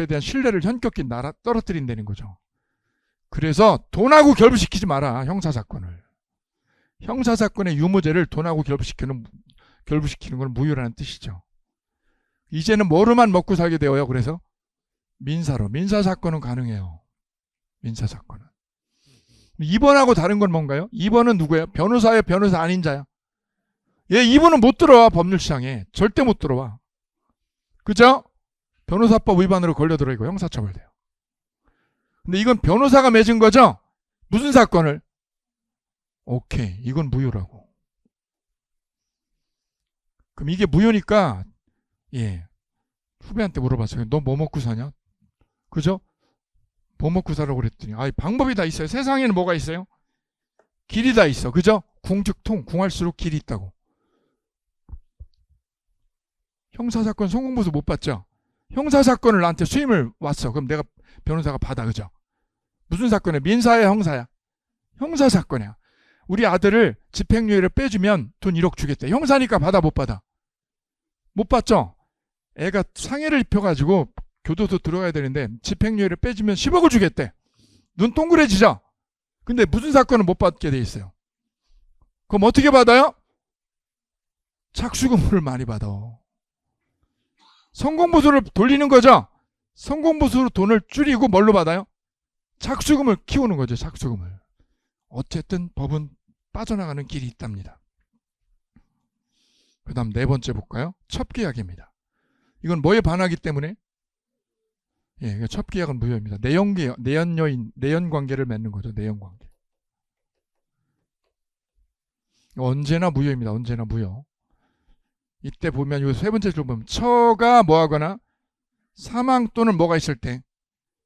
대한 신뢰를 현격히 떨어뜨린다는 거죠. 그래서 돈하고 결부시키지 마라. 형사사건을. 형사사건의 유무죄를 돈하고 결부시키는 결부시키는 건 무효라는 뜻이죠. 이제는 뭐로만 먹고 살게 되어요. 그래서 민사로. 민사사건은 가능해요. 민사사건은. 2번하고 다른 건 뭔가요? 2번은 누구예요? 변호사예요? 변호사 아닌 자야? 예, 2번은 못 들어와. 법률시장에. 절대 못 들어와. 그죠? 변호사법 위반으로 걸려들어 이거 형사처벌돼요. 근데 이건 변호사가 맺은 거죠? 무슨 사건을? 오케이. 이건 무효라고. 그럼 이게 무효니까 예. 후배한테 물어봤어요. 너 뭐 먹고 사냐? 그죠? 뭐 먹고 살라고 그랬더니 방법이 다 있어요. 세상에는 뭐가 있어요? 길이 다 있어. 그죠? 궁즉통, 궁할수록 길이 있다고. 형사사건 성공보수 못 받죠? 형사사건을 나한테 수임을 왔어. 그럼 내가 변호사가 받아. 그죠? 무슨 사건이야? 민사야 형사야? 형사사건이야. 우리 아들을 집행유예를 빼주면 돈 1억 주겠대. 형사니까 받아 못 받아? 못 받죠? 애가 상해를 입혀가지고 교도소 들어가야 되는데 집행유예를 빼주면 10억을 주겠대. 눈 동그래지죠? 근데 무슨 사건은 못 받게 돼 있어요. 그럼 어떻게 받아요? 착수금을 많이 받아. 성공보수를 돌리는 거죠? 성공보수로 돈을 줄이고 뭘로 받아요? 착수금을 키우는 거죠. 착수금을. 어쨌든 법은 빠져나가는 길이 있답니다. 그 다음 네 번째 볼까요? 첩계약입니다. 이건 뭐에 반하기 때문에? 예, 첩계약은 무효입니다. 내연관계를 맺는 거죠. 내연관계. 언제나 무효입니다. 언제나 무효. 이때 보면 이 세 번째 줄 보면 처가 뭐하거나 사망 또는 뭐가 있을 때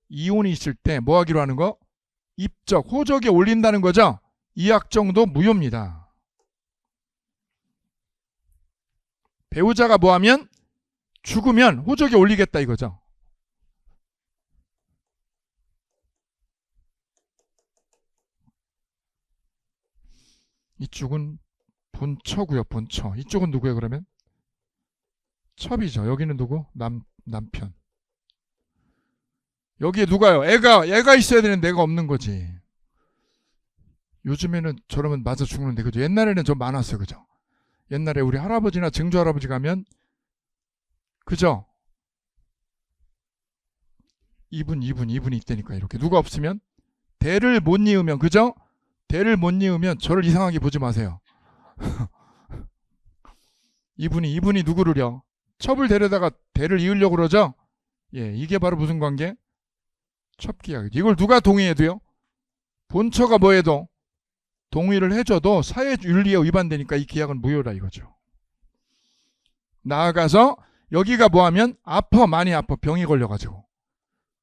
이혼이 있을 때 뭐하기로 하는 거? 입적, 호적에 올린다는 거죠. 이 약정도 무효입니다. 배우자가 뭐하면 죽으면 호적에 올리겠다 이거죠. 이쪽은 본처고요. 본처. 이쪽은 누구예요 그러면? 첩이죠. 여기는 누구? 남편. 여기에 누가요? 애가 있어야 되는데 애가 없는 거지. 요즘에는 저러면 맞아 죽는데 그죠? 옛날에는 좀 많았어요. 그죠? 옛날에 우리 할아버지나 증조 할아버지 가면 그죠? 이분이 있다니까 이렇게. 누가 없으면 대를 못 이으면 그죠? 대를 못 이으면 저를 이상하게 보지 마세요. 이분이 누구를요? 첩을 데려다가 대를 이으려고 그러죠? 예, 이게 바로 무슨 관계? 첩계약. 이걸 누가 동의해도요? 본처가 뭐해도 동의를 해줘도 사회윤리에 위반되니까 이 계약은 무효다 이거죠. 나아가서 여기가 뭐하면 많이 아파. 병이 걸려가지고.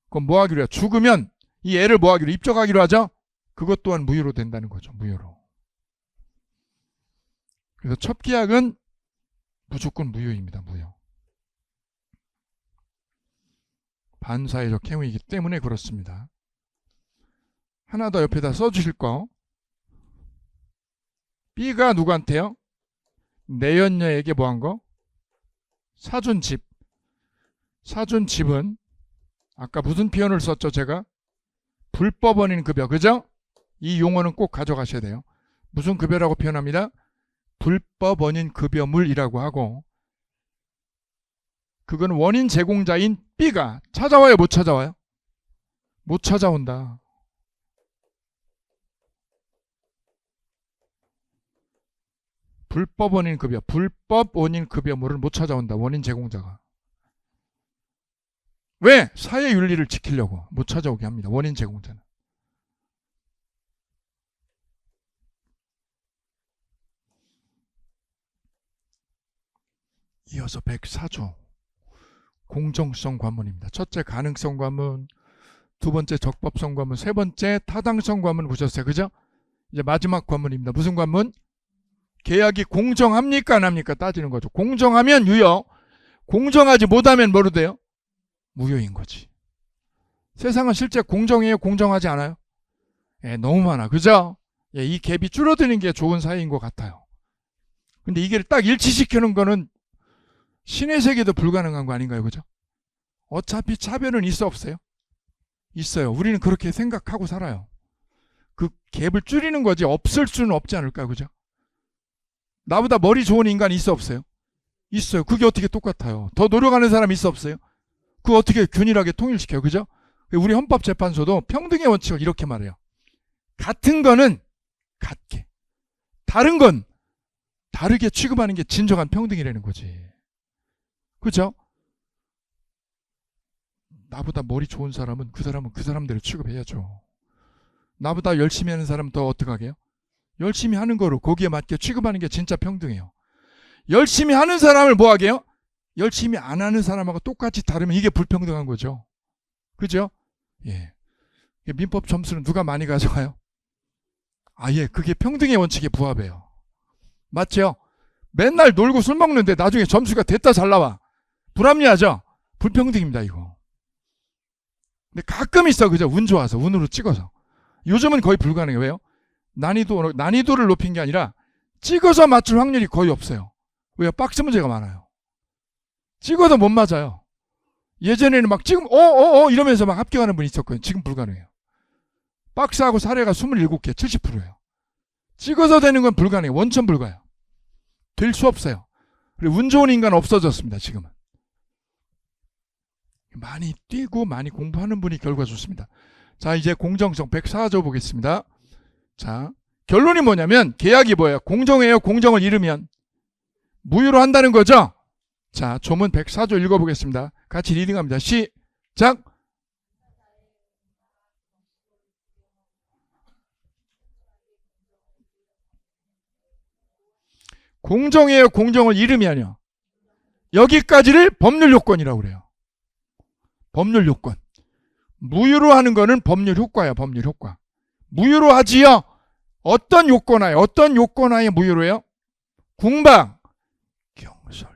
그럼 뭐하기로 해요? 죽으면 이 애를 뭐하기로? 입적하기로 하죠? 그것 또한 무효로 된다는 거죠. 무효로. 그래서 첩계약은 무조건 무효입니다. 무효. 반사회적 행위이기 때문에 그렇습니다. 하나 더 옆에다 써주실 거. B가 누구한테요? 내연녀에게 뭐한 거? 사준 집. 사준 집은 아까 무슨 표현을 썼죠 제가? 불법 원인 급여. 그죠? 이 용어는 꼭 가져가셔야 돼요. 무슨 급여라고 표현합니다? 불법 원인 급여물이라고 하고 그건 원인 제공자인 B가 찾아와요 못 찾아와요? 못 찾아온다. 불법 원인 급여, 불법 원인 급여물을 못 찾아온다. 원인 제공자가. 왜? 사회 윤리를 지키려고 못 찾아오게 합니다. 원인 제공자는. 이어서 104조 공정성 관문입니다. 첫째 가능성 관문, 두 번째 적법성 관문, 세 번째 타당성 관문 보셨어요. 그죠? 이제 마지막 관문입니다. 무슨 관문? 계약이 공정합니까 안 합니까 따지는 거죠. 공정하면 유효, 공정하지 못하면 뭐로 돼요? 무효인 거지. 세상은 실제 공정해요? 공정하지 않아요? 예, 너무 많아. 그죠? 예, 이 갭이 줄어드는 게 좋은 사회인 것 같아요. 근데 이게 딱 일치시키는 거는 신의 세계도 불가능한 거 아닌가요? 그죠? 어차피 차별은 있어 없어요? 있어요. 우리는 그렇게 생각하고 살아요. 그 갭을 줄이는 거지 없을 수는 없지 않을까? 그죠? 나보다 머리 좋은 인간이 있어 없어요? 있어요. 그게 어떻게 똑같아요? 더 노력하는 사람이 있어 없어요? 그거 어떻게 균일하게 통일시켜요? 그죠? 우리 헌법재판소도 평등의 원칙을 이렇게 말해요. 같은 거는 같게, 다른 건 다르게 취급하는 게 진정한 평등이라는 거지. 그죠? 나보다 머리 좋은 사람은 그 사람대로 취급해야죠. 나보다 열심히 하는 사람은 더 어떡하게 해요? 열심히 하는 거로 거기에 맞게 취급하는 게 진짜 평등해요. 열심히 하는 사람을 뭐 하게 해요? 열심히 안 하는 사람하고 똑같이 다르면 이게 불평등한 거죠. 그죠? 예. 민법 점수는 누가 많이 가져가요? 예. 그게 평등의 원칙에 부합해요. 맞죠? 맨날 놀고 술 먹는데 나중에 점수가 됐다 잘 나와. 불합리하죠? 불평등입니다, 이거. 근데 가끔 있어, 그죠? 운 좋아서, 운으로 찍어서. 요즘은 거의 불가능해요. 왜요? 난이도를 높인 게 아니라 찍어서 맞출 확률이 거의 없어요. 왜요? 박스 문제가 많아요. 찍어도 못 맞아요. 예전에는 막 지금 이러면서 막 합격하는 분이 있었거든요. 지금 불가능해요. 박스하고 사례가 27개, 70%예요. 찍어서 되는 건 불가능해요. 원천 불가요. 될 수 없어요. 그리고 운 좋은 인간 없어졌습니다. 지금은. 많이 뛰고 많이 공부하는 분이 결과 좋습니다. 자, 이제 공정성 104조 보겠습니다. 자, 결론이 뭐냐면 계약이 뭐예요? 공정해요. 공정을 잃으면 무효로 한다는 거죠. 자, 조문 104조 읽어보겠습니다. 같이 리딩합니다. 시작. 공정해요. 공정을 잃으면요. 여기까지를 법률 요건이라고 그래요. 법률 요건. 무효로 하는 거는 법률 효과예요. 법률 효과. 무효로 하지요. 어떤 요건하에, 어떤 요건하에 무효로 해요? 궁방, 경설,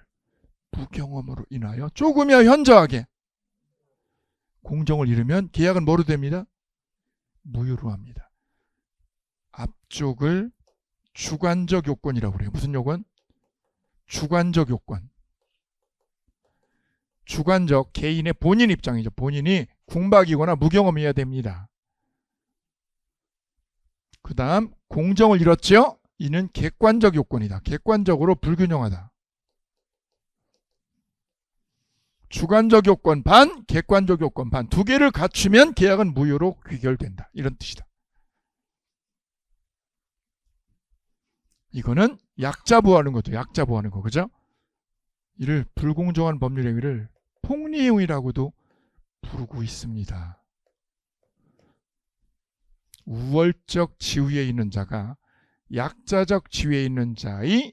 무경험으로 인하여 조금이야 현저하게 공정을 잃으면 계약은 뭐로 됩니다? 무효로 합니다. 앞쪽을 주관적 요건이라고 그래요. 무슨 요건? 주관적 요건. 주관적, 개인의 본인 입장이죠. 본인이 궁박이거나 무경험이어야 됩니다. 그 다음 공정을 잃었죠? 이는 객관적 요건이다. 객관적으로 불균형하다. 주관적 요건 반, 객관적 요건 반. 두 개를 갖추면 계약은 무효로 귀결된다. 이런 뜻이다. 이거는 약자 보호하는 거죠. 약자 보호하는 거. 그죠? 이를 불공정한 법률 행위를 폭리 행위라고도 부르고 있습니다. 우월적 지위에 있는 자가 약자적 지위에 있는 자의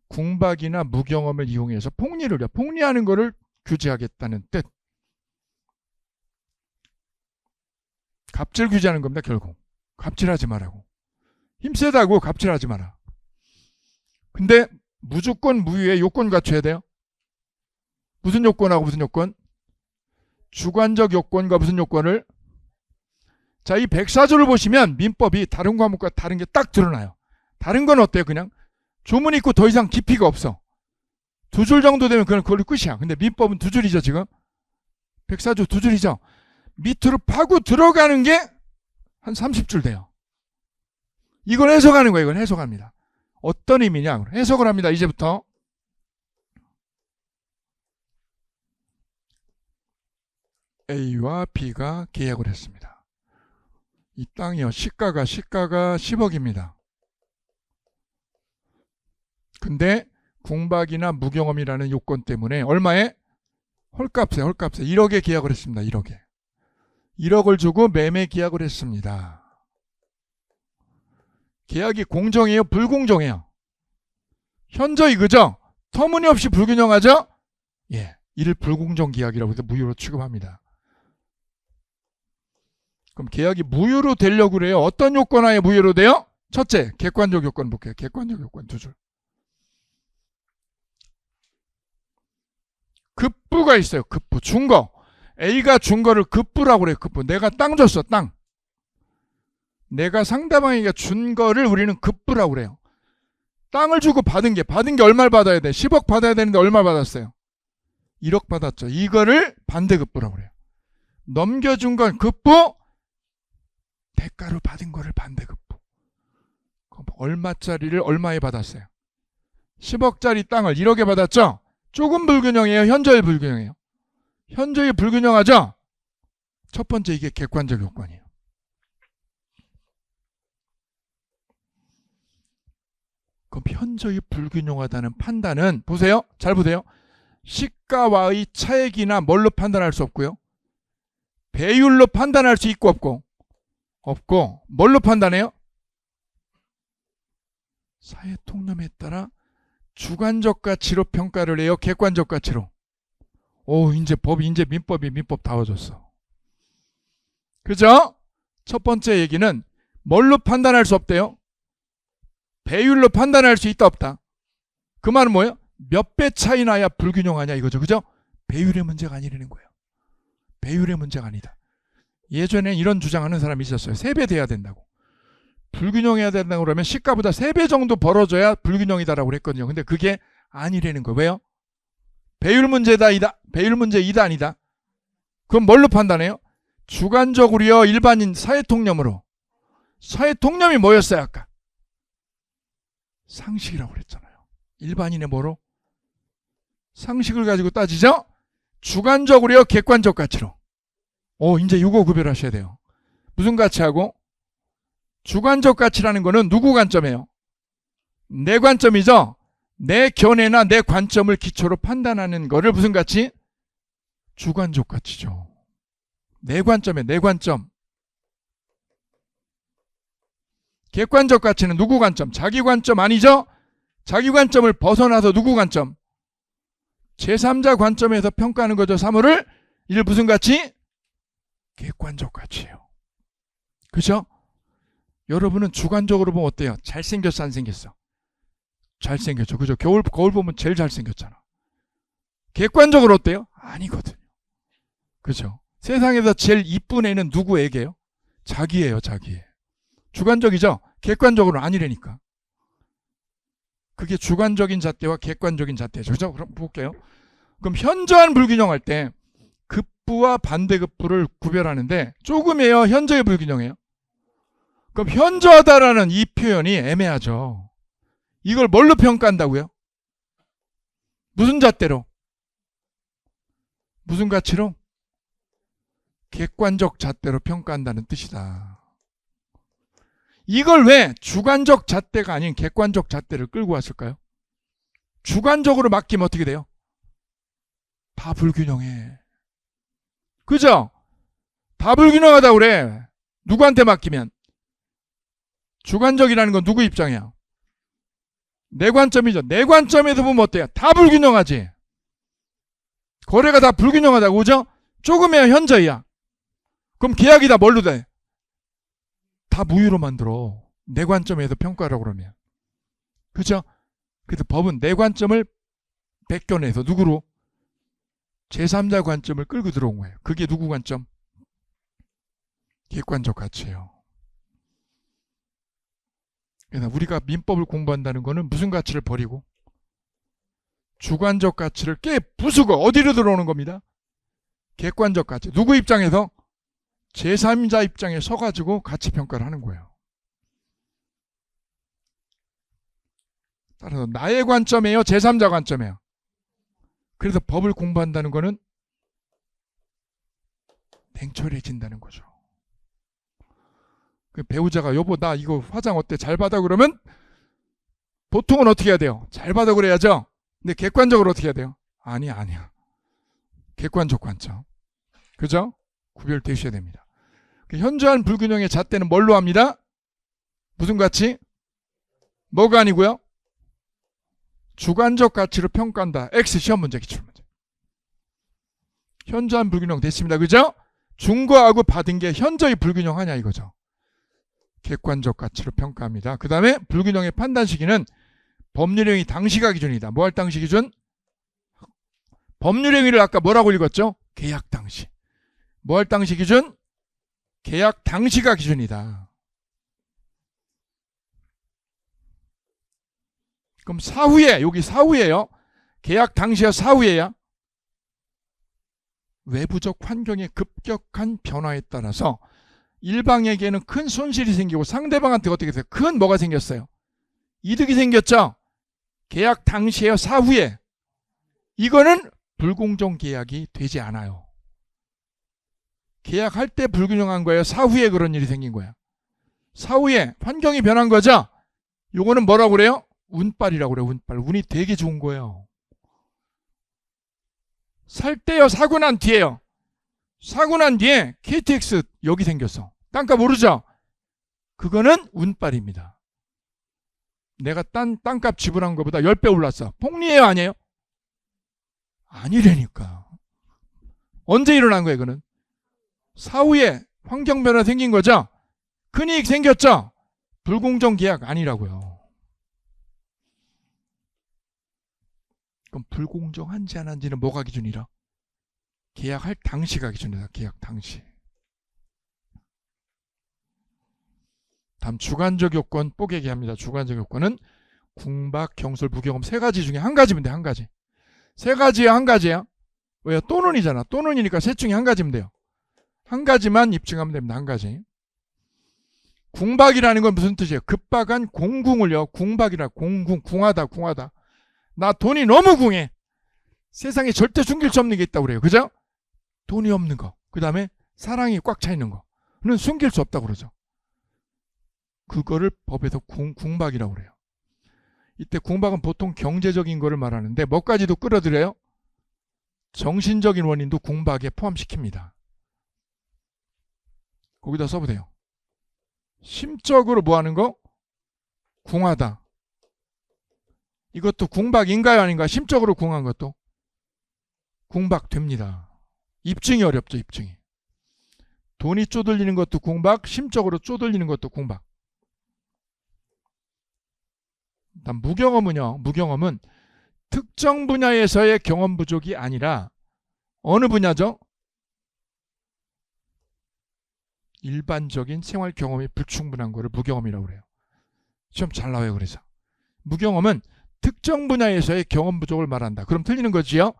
궁박이나 무경험을 이용해서 폭리를 해요. 폭리하는 것을 규제하겠다는 뜻. 갑질 규제하는 겁니다. 결국. 갑질하지 말라고. 힘세다고 갑질하지 마라. 근데 무조건 무효의 요건 갖춰야 돼요. 무슨 요건하고 무슨 요건? 주관적 요건과 무슨 요건을? 자, 이 104조를 보시면 민법이 다른 과목과 다른 게 딱 드러나요. 다른 건 어때요? 그냥 조문 있고 더 이상 깊이가 없어. 두 줄 정도 되면 그걸로 끝이야. 근데 민법은 두 줄이죠, 지금. 104조 두 줄이죠. 밑으로 파고 들어가는 게 한 30줄 돼요. 이걸 해석하는 거예요. 이건 해석합니다. 어떤 의미냐? 해석을 합니다. 이제부터. A와 B가 계약을 했습니다. 이 땅이요. 시가가 10억입니다. 근데 궁박이나 무경험이라는 요건 때문에 얼마에? 헐값에 1억에 계약을 했습니다. 1억에. 1억을 주고 매매 계약을 했습니다. 계약이 공정해요? 불공정해요? 현저히 그죠? 터무니없이 불균형하죠? 예, 이를 불공정 계약이라고 해서 무효로 취급합니다. 그럼 계약이 무효로 되려고 그래요. 어떤 요건하에 무효로 돼요? 첫째, 객관적 요건 볼게요. 객관적 요건 두 줄. 급부가 있어요. 급부. 준 거. A가 준 거를 급부라고 그래요. 급부. 내가 땅 줬어. 땅. 내가 상대방에게 준 거를 우리는 급부라고 그래요. 땅을 주고 받은 게 얼마를 받아야 돼? 10억 받아야 되는데 얼마 받았어요? 1억 받았죠. 이거를 반대급부라고 그래요. 넘겨준 건 급부, 대가로 받은 거를 반대급부. 얼마짜리를 얼마에 받았어요? 10억짜리 땅을 1억에 받았죠? 조금 불균형이에요? 현저히 불균형이에요? 현저히 불균형하죠? 첫 번째 이게 객관적 요건이에요. 그럼 현저히 불균형하다는 판단은 보세요. 잘 보세요. 시가와의 차액이나 뭘로 판단할 수 없고요. 배율로 판단할 수 있고 없고 뭘로 판단해요? 사회통념에 따라 주관적 가치로 평가를 해요? 객관적 가치로? 이제 민법 다 얻었어. 그죠? 첫 번째 얘기는 뭘로 판단할 수 없대요? 배율로 판단할 수 있다 없다. 그 말은 뭐예요? 몇 배 차이 나야 불균형하냐 이거죠. 그죠? 배율의 문제가 아니라는 거예요. 배율의 문제가 아니다. 예전에 이런 주장하는 사람이 있었어요. 3배 돼야 된다고. 불균형해야 된다고 그러면 시가보다 3배 정도 벌어져야 불균형이다라고 그랬거든요. 근데 그게 아니라는 거예요. 왜요? 배율 문제다 배율 문제 이다 아니다. 그럼 뭘로 판단해요? 주관적으로요, 일반인 사회통념으로. 사회통념이 뭐였어요 아까? 상식이라고 그랬잖아요. 일반인의 뭐로? 상식을 가지고 따지죠? 주관적으로요, 객관적 가치로. 이제 이거 구별하셔야 돼요. 무슨 가치하고? 주관적 가치라는 거는 누구 관점이에요? 내 관점이죠? 내 견해나 내 관점을 기초로 판단하는 거를 무슨 가치? 주관적 가치죠. 내 관점이에요. 내 관점. 객관적 가치는 누구 관점? 자기 관점 아니죠? 자기 관점을 벗어나서 누구 관점? 제3자 관점에서 평가하는 거죠. 사물을. 이를 무슨 가치? 객관적 가치예요. 그죠? 여러분은 주관적으로 보면 어때요? 잘생겼어 안 생겼어? 잘생겼죠. 그죠? 거울 보면 제일 잘생겼잖아. 객관적으로 어때요? 아니거든요. 그죠? 세상에서 제일 이쁜 애는 누구에게요? 자기예요. 자기애. 주관적이죠? 객관적으로는 아니라니까. 그게 주관적인 잣대와 객관적인 잣대죠. 그죠? 그럼 볼게요. 그럼 현저한 불균형할 때 급부와 반대급부를 구별하는데 조금이에요? 현저히 불균형이에요? 그럼 현저하다라는 이 표현이 애매하죠. 이걸 뭘로 평가한다고요? 무슨 잣대로? 무슨 가치로? 객관적 잣대로 평가한다는 뜻이다. 이걸 왜 주관적 잣대가 아닌 객관적 잣대를 끌고 왔을까요? 주관적으로 맡기면 어떻게 돼요? 다 불균형해. 그죠? 다 불균형하다고 그래. 누구한테 맡기면? 주관적이라는 건 누구 입장이야? 내 관점이죠. 내 관점에서 보면 어때요? 다 불균형하지. 거래가 다 불균형하다고, 그죠? 조금이야 현저이야. 그럼 계약이 다 뭘로 돼? 다 무효로 만들어. 내 관점에서 평가하라고 그러면. 그죠? 그래서 법은 내 관점을 벗겨내서 누구로? 제3자 관점을 끌고 들어온 거예요. 그게 누구 관점? 객관적 가치예요. 그래서 우리가 민법을 공부한다는 거는 무슨 가치를 버리고? 주관적 가치를 깨 부수고 어디로 들어오는 겁니다? 객관적 가치. 누구 입장에서? 제3자 입장에 서가지고 가치 평가를 하는 거예요. 따라서 나의 관점이에요? 제3자 관점이에요? 그래서 법을 공부한다는 거는 냉철해진다는 거죠. 그 배우자가 여보 나 이거 화장 어때? 잘 받아 그러면 보통은 어떻게 해야 돼요? 잘 받아 그래야죠. 근데 객관적으로 어떻게 해야 돼요? 아니야. 객관적 관점. 그죠? 구별되셔야 됩니다. 현저한 불균형의 잣대는 뭘로 합니다? 무슨 가치? 뭐가 아니고요? 주관적 가치로 평가한다. X 시험 문제 기출 문제. 현저한 불균형 됐습니다. 그죠? 준거하고 받은 게 현저히 불균형하냐 이거죠. 객관적 가치로 평가합니다. 그 다음에 불균형의 판단 시기는 법률행위 당시가 기준이다. 뭐 할 당시 기준? 법률행위를 아까 뭐라고 읽었죠? 계약 당시. 뭐 할 당시 기준? 계약 당시가 기준이다. 그럼 사후에, 여기 사후에요. 계약 당시와 사후에야. 외부적 환경의 급격한 변화에 따라서 일방에게는 큰 손실이 생기고 상대방한테 어떻게 돼요? 큰 뭐가 생겼어요? 이득이 생겼죠? 계약 당시에요, 사후에. 이거는 불공정 계약이 되지 않아요. 계약할 때 불균형한 거예요, 사후에 그런 일이 생긴 거야. 사후에 환경이 변한 거죠. 요거는 뭐라고 그래요? 운빨이라고 그래요. 운빨. 운이 되게 좋은 거예요. 살 때요, 사고 난 뒤에요. 사고 난 뒤에 KTX 여기 생겼어. 땅값 오르죠? 그거는 운빨입니다. 내가 땅값 지불한 것보다 10배 올랐어. 복리예요, 아니에요? 아니라니까. 언제 일어난 거예요, 그거는? 사후에 환경 변화 생긴 거죠? 큰이익 생겼죠? 불공정 계약 아니라고요. 그럼 불공정한지 안 한지는 뭐가 기준이라? 계약할 당시가 기준이다. 계약 당시. 다음 주관적 요건 꼭 얘기합니다. 주관적 요건은 궁박, 경솔, 무경험 세 가지 중에 한 가지면 돼. 한 가지. 세 가지야, 한 가지야. 왜요? 또는이잖아. 또는이니까 셋 중에 한 가지면 돼요. 한 가지만 입증하면 됩니다. 한 가지. 궁박이라는 건 무슨 뜻이에요? 급박한 공궁을요. 궁박이라 공궁, 궁하다, 궁하다. 나 돈이 너무 궁해. 세상에 절대 숨길 수 없는 게 있다고 그래요. 그죠? 돈이 없는 거. 그 다음에 사랑이 꽉 차 있는 거는 숨길 수 없다고 그러죠. 그거를 법에서 궁박이라고 그래요. 이때 궁박은 보통 경제적인 거를 말하는데 뭐까지도 끌어들여요? 정신적인 원인도 궁박에 포함시킵니다. 거기다 써보세요. 심적으로 뭐 하는 거? 궁하다. 이것도 궁박인가요, 아닌가? 심적으로 궁한 것도 궁박됩니다. 입증이 어렵죠, 입증이. 돈이 쪼들리는 것도 궁박, 심적으로 쪼들리는 것도 궁박. 일단 무경험은요, 무경험은 특정 분야에서의 경험 부족이 아니라 어느 분야죠? 일반적인 생활 경험이 불충분한 거를 무경험이라고 그래요. 시험 잘 나와요, 그래서. 무경험은 특정 분야에서의 경험 부족을 말한다. 그럼 틀리는 거지요?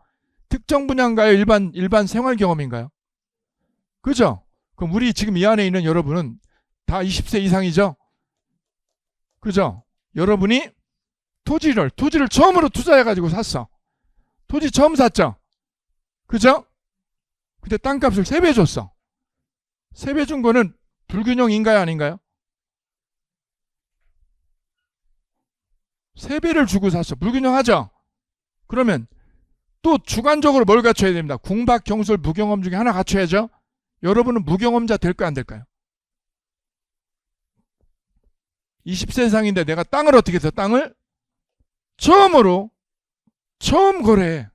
특정 분야인가요? 일반 생활 경험인가요? 그죠? 그럼 우리 지금 이 안에 있는 여러분은 다 20세 이상이죠? 그죠? 여러분이 토지를 처음으로 투자해가지고 샀어. 토지 처음 샀죠? 그죠? 근데 땅값을 3배 줬어. 3배 준 거는 불균형인가요, 아닌가요? 3배를 주고 샀어. 불균형하죠? 그러면 또 주관적으로 뭘 갖춰야 됩니다. 궁박, 경솔, 무경험 중에 하나 갖춰야죠. 여러분은 무경험자 될까요, 안 될까요? 20세 이상인데 내가 땅을 어떻게 해서 땅을 처음 거래해.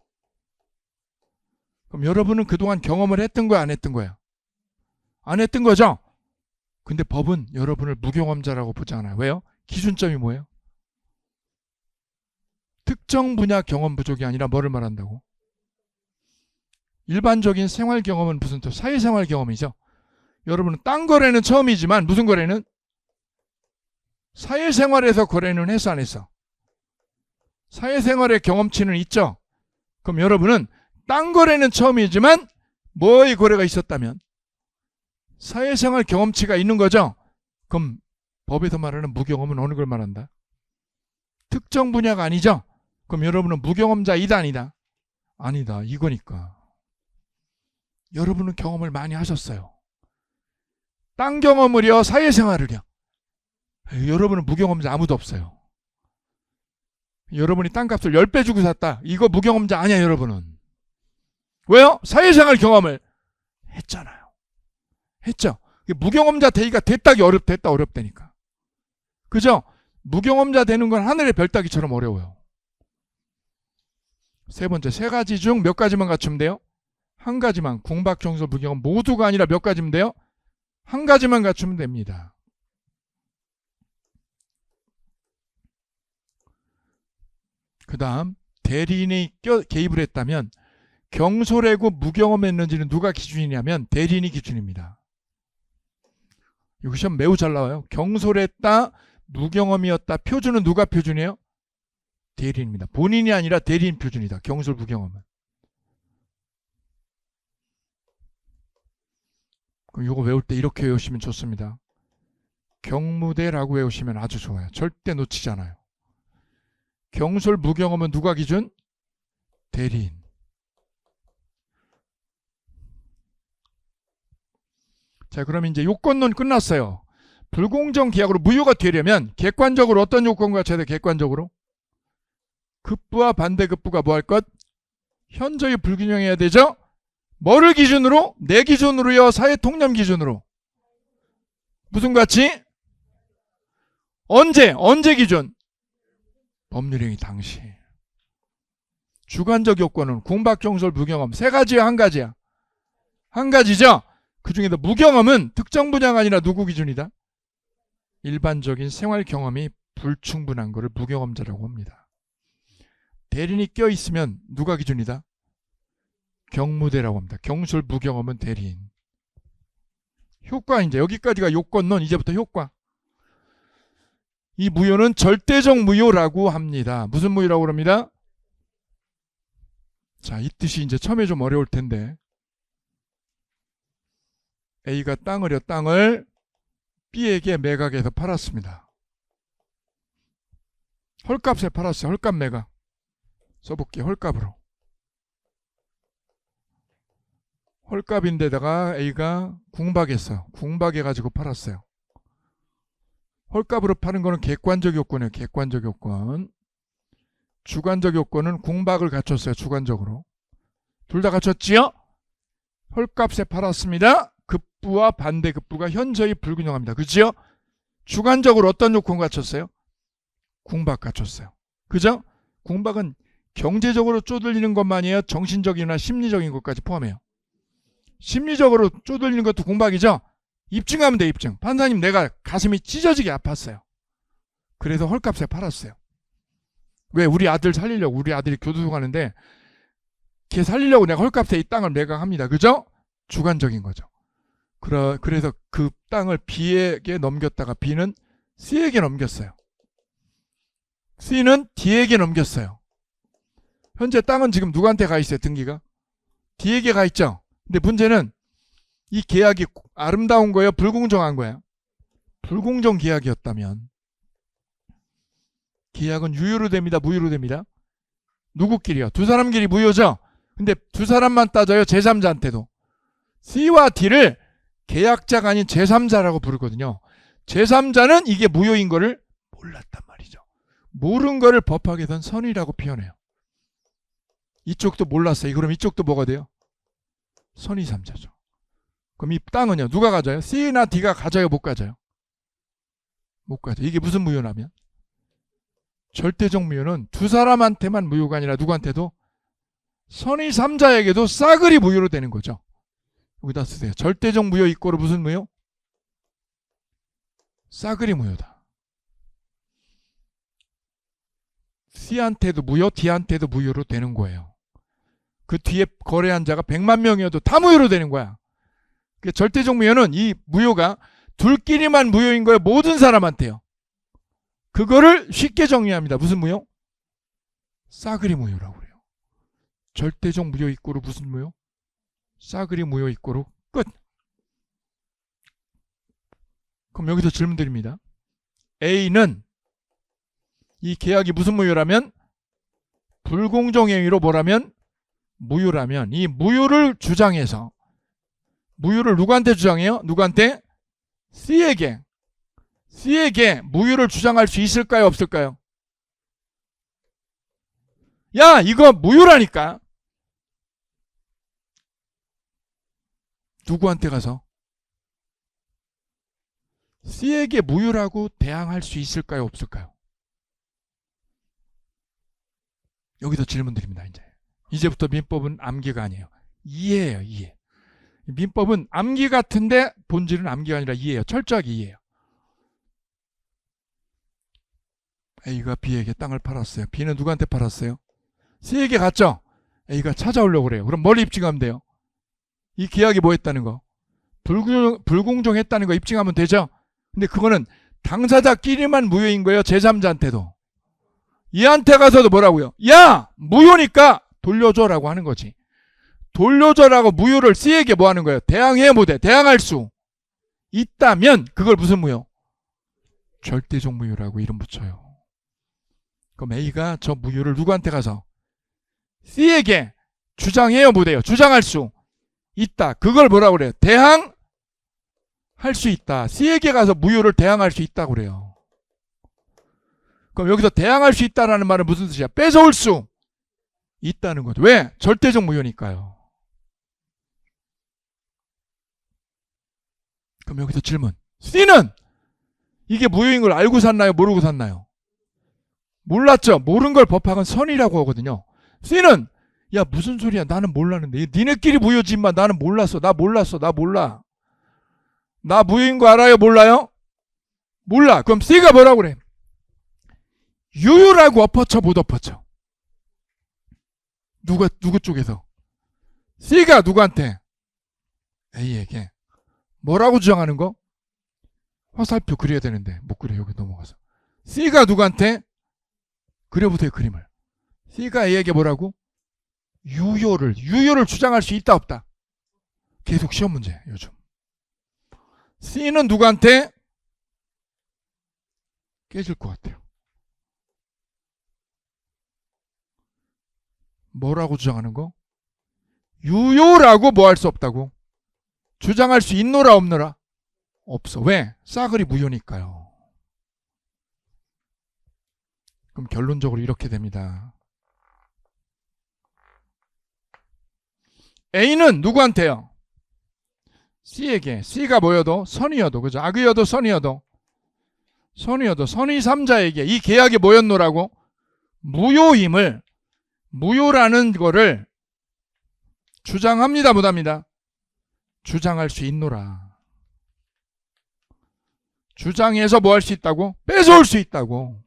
그럼 여러분은 그동안 경험을 했던 거야, 안 했던 거야? 안 했던 거죠? 근데 법은 여러분을 무경험자라고 보지 않아요. 왜요? 기준점이 뭐예요? 특정 분야 경험 부족이 아니라 뭐를 말한다고? 일반적인 생활 경험은 무슨 또 사회생활 경험이죠. 여러분은 땅 거래는 처음이지만 무슨 거래는? 사회생활에서 거래는 했어, 안 했어? 사회생활의 경험치는 있죠. 그럼 여러분은 땅 거래는 처음이지만 뭐의 거래가 있었다면? 사회생활 경험치가 있는 거죠. 그럼 법에서 말하는 무경험은 어느 걸 말한다? 특정 분야가 아니죠. 그럼 여러분은 무경험자이다, 아니다? 아니다, 이거니까. 여러분은 경험을 많이 하셨어요. 땅 경험을요, 사회생활을요. 여러분은 무경험자 아무도 없어요. 여러분이 땅값을 10배 주고 샀다. 이거 무경험자 아니야, 여러분은. 왜요? 사회생활 경험을 했잖아요. 했죠. 무경험자 되기가 됐다 어렵다니까. 그죠? 무경험자 되는 건 하늘의 별 따기처럼 어려워요. 세 번째, 세 가지 중 몇 가지만 갖추면 돼요? 한 가지만. 궁박, 경솔, 무경험 모두가 아니라 몇 가지면 돼요? 한 가지만 갖추면 됩니다. 그 다음 대리인이 개입을 했다면 경솔하고 무경험했는지는 누가 기준이냐면 대리인이 기준입니다. 이거 시험 매우 잘 나와요. 경솔했다, 무경험이었다. 표준은 누가 표준이에요? 대리인입니다. 본인이 아니라 대리인 표준이다. 경솔, 무경험은. 그럼 이거 외울 때 이렇게 외우시면 좋습니다. 경무대라고 외우시면 아주 좋아요. 절대 놓치지 않아요. 경솔 무경험은 누가 기준? 대리인. 자, 그럼 이제 요건론 끝났어요. 불공정 계약으로 무효가 되려면 객관적으로 어떤 요건을 갖춰야 돼? 객관적으로 급부와 반대급부가 뭐 할 것? 현저히 불균형해야 되죠? 뭐를 기준으로? 내 기준으로요? 사회통념 기준으로? 무슨 가치? 언제 기준? 법률행위 당시. 주관적 요건은 궁박, 경솔, 무경험 세 가지야, 한 가지야? 한 가지죠? 그 중에도 무경험은 특정 분야가 아니라 누구 기준이다? 일반적인 생활 경험이 불충분한 것을 무경험자라고 합니다. 대리인이 껴있으면 누가 기준이다? 경무대라고 합니다. 경솔, 무경험은 대리인. 효과 이제 여기까지가 요건론, 이제부터 효과. 이 무효는 절대적 무효라고 합니다. 무슨 무효라고 합니다? 자, 이 뜻이 이제 처음에 좀 어려울 텐데 A가 땅을 B에게 매각해서 팔았습니다. 헐값에 팔았어요. 헐값 매각. 써볼게요. 헐값으로. 헐값인데다가 A가 궁박했어요. 궁박해가지고 팔았어요. 헐값으로 파는 거는 객관적 요건이에요. 객관적 요건. 주관적 요건은 궁박을 갖췄어요. 주관적으로. 둘 다 갖췄지요? 헐값에 팔았습니다. 급부와 반대급부가 현저히 불균형합니다. 그죠? 주관적으로 어떤 요건 갖췄어요? 궁박 갖췄어요. 그죠? 궁박은 경제적으로 쪼들리는 것만이에요? 정신적이나 심리적인 것까지 포함해요. 심리적으로 쪼들리는 것도 궁박이죠? 입증하면 돼, 입증. 판사님, 내가 가슴이 찢어지게 아팠어요. 그래서 헐값에 팔았어요. 왜? 우리 아들 살리려고. 우리 아들이 교도소 가는데 걔 살리려고 내가 헐값에 이 땅을 매각합니다. 그죠? 주관적인 거죠. 그래서 그 땅을 B에게 넘겼다가 B는 C에게 넘겼어요. C는 D에게 넘겼어요. 현재 땅은 지금 누구한테 가 있어요? 등기가? D에게 가 있죠? 근데 문제는 이 계약이 아름다운 거예요? 불공정한 거예요? 불공정 계약이었다면 계약은 유효로 됩니다? 무효로 됩니다? 누구끼리요? 두 사람끼리 무효죠? 근데 두 사람만 따져요? 제3자한테도. C와 D를 계약자가 아닌 제3자라고 부르거든요. 제3자는 이게 무효인 거를 몰랐단 말이죠. 모른 거를 법학에선 선의라고 표현해요. 이쪽도 몰랐어요. 그럼 이쪽도 뭐가 돼요? 선의 3자죠. 그럼 이 땅은요, 누가 가져요? C나 D가 가져요? 못 가져요? 못 가져요. 이게 무슨 무효냐면 절대적 무효는 두 사람한테만 무효가 아니라 누구한테도 선의 3자에게도 싸그리 무효로 되는 거죠. 여기다 쓰세요. 절대적 무효 이꼬르 무슨 무효? 싸그리 무효다. C한테도 무효, D한테도 무효로 되는 거예요. 그 뒤에 거래한 자가 100만 명이어도 다 무효로 되는 거야. 절대적 무효는 이 무효가 둘끼리만 무효인 거예요. 모든 사람한테요. 그거를 쉽게 정리합니다. 무슨 무효? 싸그리 무효라고 그래요. 절대적 무효 이꼬르 무슨 무효? 싸그리 무효 이꼬르 끝. 그럼 여기서 질문 드립니다. A는 이 계약이 무슨 무효라면? 불공정 행위로 뭐라면? 무효라면 이 무효를 주장해서 무효를 누구한테 주장해요? 누구한테? C에게 무효를 주장할 수 있을까요? 없을까요? 야, 이거 무효라니까. 누구한테 가서? C에게 무효라고 대항할 수 있을까요? 없을까요? 여기서 질문 드립니다. 이제부터 민법은 암기가 아니에요. 이해예요. 이해. 민법은 암기 같은데 본질은 암기가 아니라 이해예요. 철저하게 이해해요. A가 B에게 땅을 팔았어요. B는 누구한테 팔았어요? C에게 갔죠? A가 찾아오려고 그래요. 그럼 뭘 입증하면 돼요? 이 계약이 뭐 했다는 거? 불공정했다는 거 입증하면 되죠? 근데 그거는 당사자끼리만 무효인 거예요. 제3자한테도. 얘한테 가서도 뭐라고요? 야! 무효니까 돌려줘라고 하는 거지. 돌려줘라고 무효를 C에게 뭐 하는 거예요? 대항해 못해? 대항할 수 있다면 그걸 무슨 무효? 절대적 무효라고 이름 붙여요. 그럼 A가 저 무효를 누구한테 가서 C에게 주장해요, 못해요? 주장할 수 있다. 그걸 뭐라고 그래요? 대항할 수 있다. C에게 가서 무효를 대항할 수 있다고 그래요. 그럼 여기서 대항할 수 있다라는 말은 무슨 뜻이야? 뺏어올 수 있다는 거죠. 왜? 절대적 무효니까요. 그럼 여기서 질문. C는 이게 무효인 걸 알고 샀나요? 모르고 샀나요? 몰랐죠. 모른 걸 법학은 선이라고 하거든요. C는 야 무슨 소리야, 나는 몰랐는데. 니네끼리 무효지 마. 나는 몰랐어. 나 몰라. 나 무효인 거 알아요? 몰라요? 몰라. 그럼 C가 뭐라고 그래? 유효라고 엎어쳐 못 엎어쳐? 누구 쪽에서? C가 누구한테? A에게 뭐라고 주장하는 거? 화살표 그려야 되는데 못 그려. 여기 넘어가서 C가 누구한테? 그려보세요, 그림을. C가 A에게 뭐라고? 유효를 주장할 수 있다 없다? 계속 시험 문제 요즘. C는 누구한테? 깨질 것 같아요. 뭐라고 주장하는 거? 유효라고 뭐 할 수 없다고? 주장할 수 있노라 없노라? 없어. 왜? 싸그리 무효니까요. 그럼 결론적으로 이렇게 됩니다. A는 누구한테요? C에게. C가 뭐여도? 선이여도. 그죠? 악이여도 선이여도. 선의 3자에게 이 계약이 뭐였노라고? 무효임을, 무효라는 거를 주장합니다, 못합니다? 주장할 수 있노라. 주장해서 뭐 할 수 있다고? 뺏어올 수 있다고.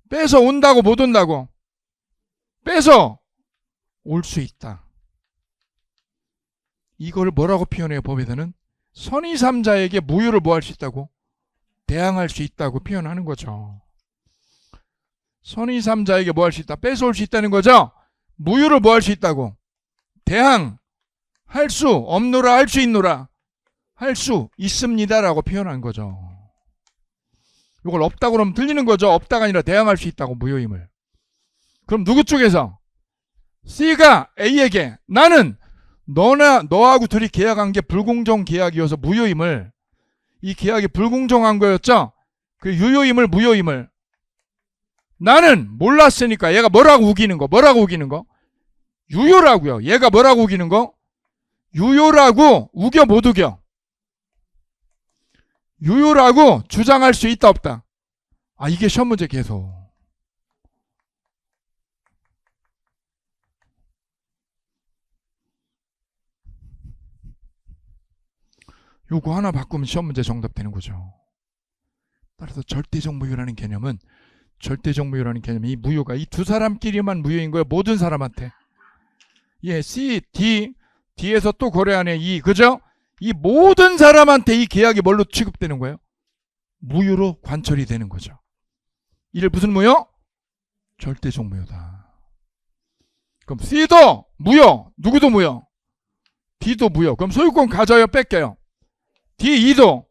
뺏어 온다고 못 온다고? 뺏어 올 수 있다. 이걸 뭐라고 표현해요, 법에서는? 선의 3자에게 무효를 뭐 할 수 있다고? 대항할 수 있다고 표현하는 거죠. 선의 3자에게 뭐 할 수 있다? 뺏어올 수 있다는 거죠. 무효를 뭐 할 수 있다고? 대항할 수 없노라, 할 수 있노라? 할 수 있습니다라고 표현한 거죠. 이걸 없다고 그러면 틀리는 거죠. 없다가 아니라 대항할 수 있다고, 무효임을. 그럼 누구 쪽에서? C가 A에게 나는 너하고 둘이 계약한 게 불공정 계약이어서 무효임을, 이 계약이 불공정한 거였죠. 그 유효임을, 무효임을 나는 몰랐으니까 얘가 뭐라고 우기는 거? 유효라고요. 얘가 뭐라고 우기는 거? 유효라고 우겨 못 우겨? 유효라고 주장할 수 있다 없다? 아, 이게 시험 문제 계속. 요거 하나 바꾸면 시험 문제 정답 되는 거죠. 따라서 절대적 무효라는 개념은, 이 무효가 이 두 사람끼리만 무효인 거예요. 모든 사람한테. 예, C, D에서 또 거래하네 E, 그죠? 이 모든 사람한테 이 계약이 뭘로 취급되는 거예요? 무효로 관철이 되는 거죠. 이를 무슨 무효? 절대적 무효다. 그럼 C도 무효, 누구도 무효? D도 무효. 그럼 소유권 가져요, 뺏겨요? D, E도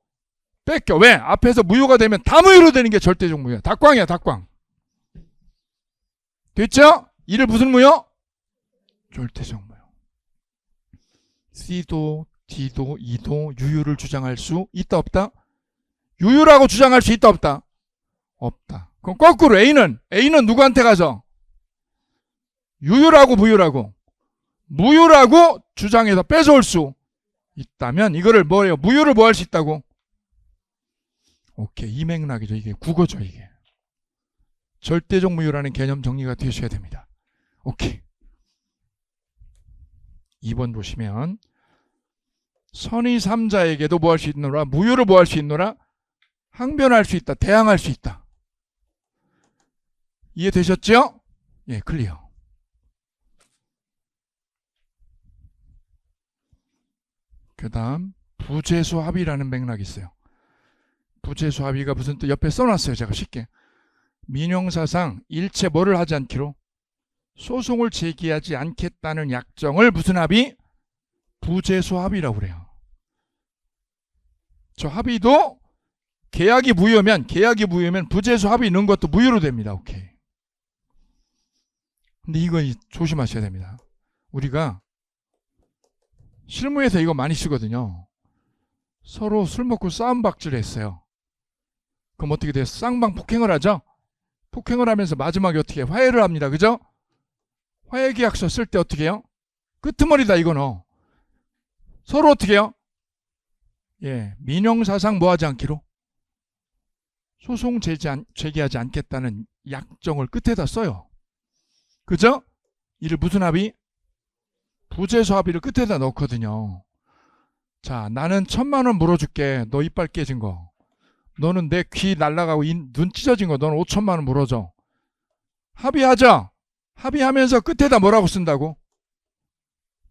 뺏겨. 왜? 앞에서 무효가 되면 다 무효로 되는 게 절대적 무효야. 닭광이야, 닭광. 됐죠? 이를 무슨 무효? 절대적 무효. C도 D도 E도 유효를 주장할 수 있다 없다? 유효라고 주장할 수 있다 없다? 없다. 그럼 거꾸로 A는 누구한테 가서? 유효라고 무효라고? 무효라고 주장해서 뺏어올 수 있다면 이거를 뭐예요? 무효를 뭐 할 수 있다고? 오케이. 이 맥락이죠. 이게 국어죠, 이게. 절대적 무효라는 개념 정리가 되셔야 됩니다. 오케이. 2번 보시면 선의 3자에게도 뭐 할 수 있노라? 무효를 뭐 할 수 있노라? 항변할 수 있다. 대항할 수 있다. 이해되셨죠? 예, 클리어. 그 다음 부재수 합의라는 맥락이 있어요. 부재수 합의가 무슨 뜻? 옆에 써놨어요. 제가 쉽게. 민형사상 일체 뭐를 하지 않기로? 소송을 제기하지 않겠다는 약정을 무슨 합의? 부재수 합의라고 그래요. 저 합의도 계약이 무효면 부재수 합의 넣은 것도 무효로 됩니다. 오케이. 근데 이거 조심하셔야 됩니다. 우리가 실무에서 이거 많이 쓰거든요. 서로 술 먹고 싸움박질을 했어요. 그럼 어떻게 돼요? 쌍방 폭행을 하죠? 폭행을 하면서 마지막에 어떻게 해요? 화해를 합니다. 그죠? 화해계약서 쓸 때 어떻게 해요? 끄트머리다 이거는. 서로 어떻게 해요? 예, 민형사상 뭐하지 않기로 소송 제기하지 않겠다는 약정을 끝에다 써요. 그죠? 이를 무슨 합의? 부재소 합의를 끝에다 넣거든요. 자, 나는 1,000만 원 물어줄게. 너 이빨 깨진 거. 너는 내 귀 날라가고 눈 찢어진 거. 너는 5,000만 원 물어줘. 합의하자. 합의하면서 끝에다 뭐라고 쓴다고?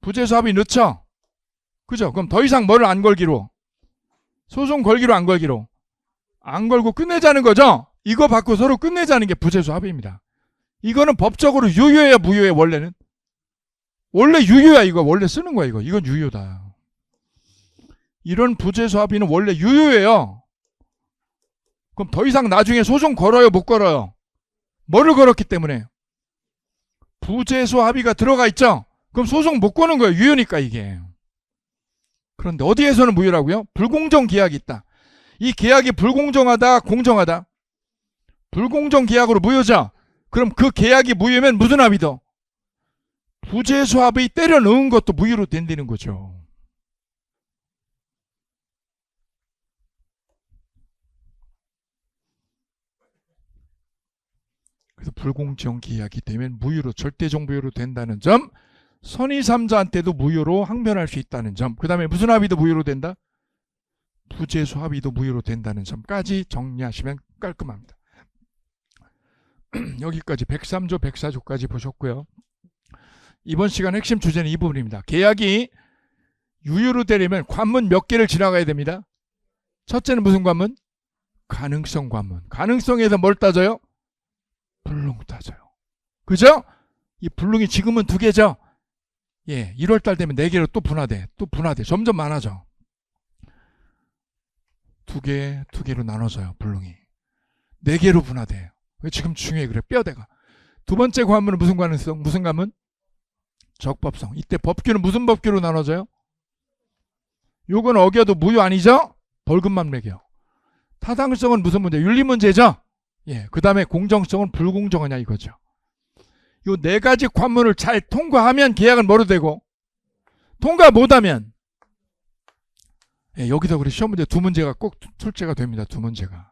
부재소 합의 넣죠? 그죠? 그럼 더 이상 뭐를 안 걸기로? 소송 걸기로 안 걸기로? 안 걸고 끝내자는 거죠? 이거 받고 서로 끝내자는 게 부재소 합의입니다. 이거는 법적으로 유효해야 무효해 원래는? 원래 유효야 이거. 원래 쓰는 거야 이거. 이건 유효다. 이런 부재소 합의는 원래 유효해요. 그럼 더 이상 나중에 소송 걸어요 못 걸어요? 뭐를 걸었기 때문에? 부재소 합의가 들어가 있죠? 그럼 소송 못 거는 거예요. 유효니까 이게. 그런데 어디에서는 무효라고요? 불공정 계약이 있다. 이 계약이 불공정하다 공정하다? 불공정 계약으로 무효죠? 그럼 그 계약이 무효면 무슨 합의도? 부재소 합의 때려 넣은 것도 무효로 된다는 거죠. 그래서 불공정 계약이 되면 무효로 절대적 무효로 된다는 점, 선의 3자한테도 무효로 항변할 수 있다는 점, 그 다음에 무슨 합의도 무효로 된다? 부재소 합의도 무효로 된다는 점까지 정리하시면 깔끔합니다. 여기까지 103조 104조까지 보셨고요. 이번 시간 핵심 주제는 이 부분입니다. 계약이 유효로 되려면 관문 몇 개를 지나가야 됩니다. 첫째는 무슨 관문? 가능성 관문. 가능성에서 뭘 따져요? 불능 따져요. 그죠? 이 불능이 지금은 2개죠? 예, 1월달 되면 4개로 또 분화돼. 또 분화돼. 점점 많아져. 2개로 나눠져요. 불능이. 4개로 분화돼요. 왜 지금 중요해 그래? 뼈대가. 두 번째 관문은 무슨 가능성? 무슨 관문? 적법성. 이때 법규는 무슨 법규로 나눠져요? 요건 어겨도 무효 아니죠? 벌금만 매겨. 타당성은 무슨 문제? 윤리 문제죠? 예, 그 다음에 공정성은 불공정하냐 이거죠. 요 4가지 관문을 잘 통과하면 계약은 뭐로 되고, 통과 못하면, 예, 여기서 그래 시험 문제 2문제가 꼭 출제가 됩니다. 2문제가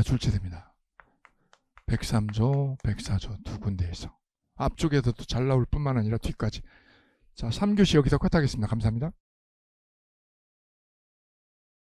출제됩니다. 103조, 104조 2군데에서. 앞쪽에서도 잘 나올 뿐만 아니라 뒤까지. 자, 3교시 여기서 컷하겠습니다. 감사합니다.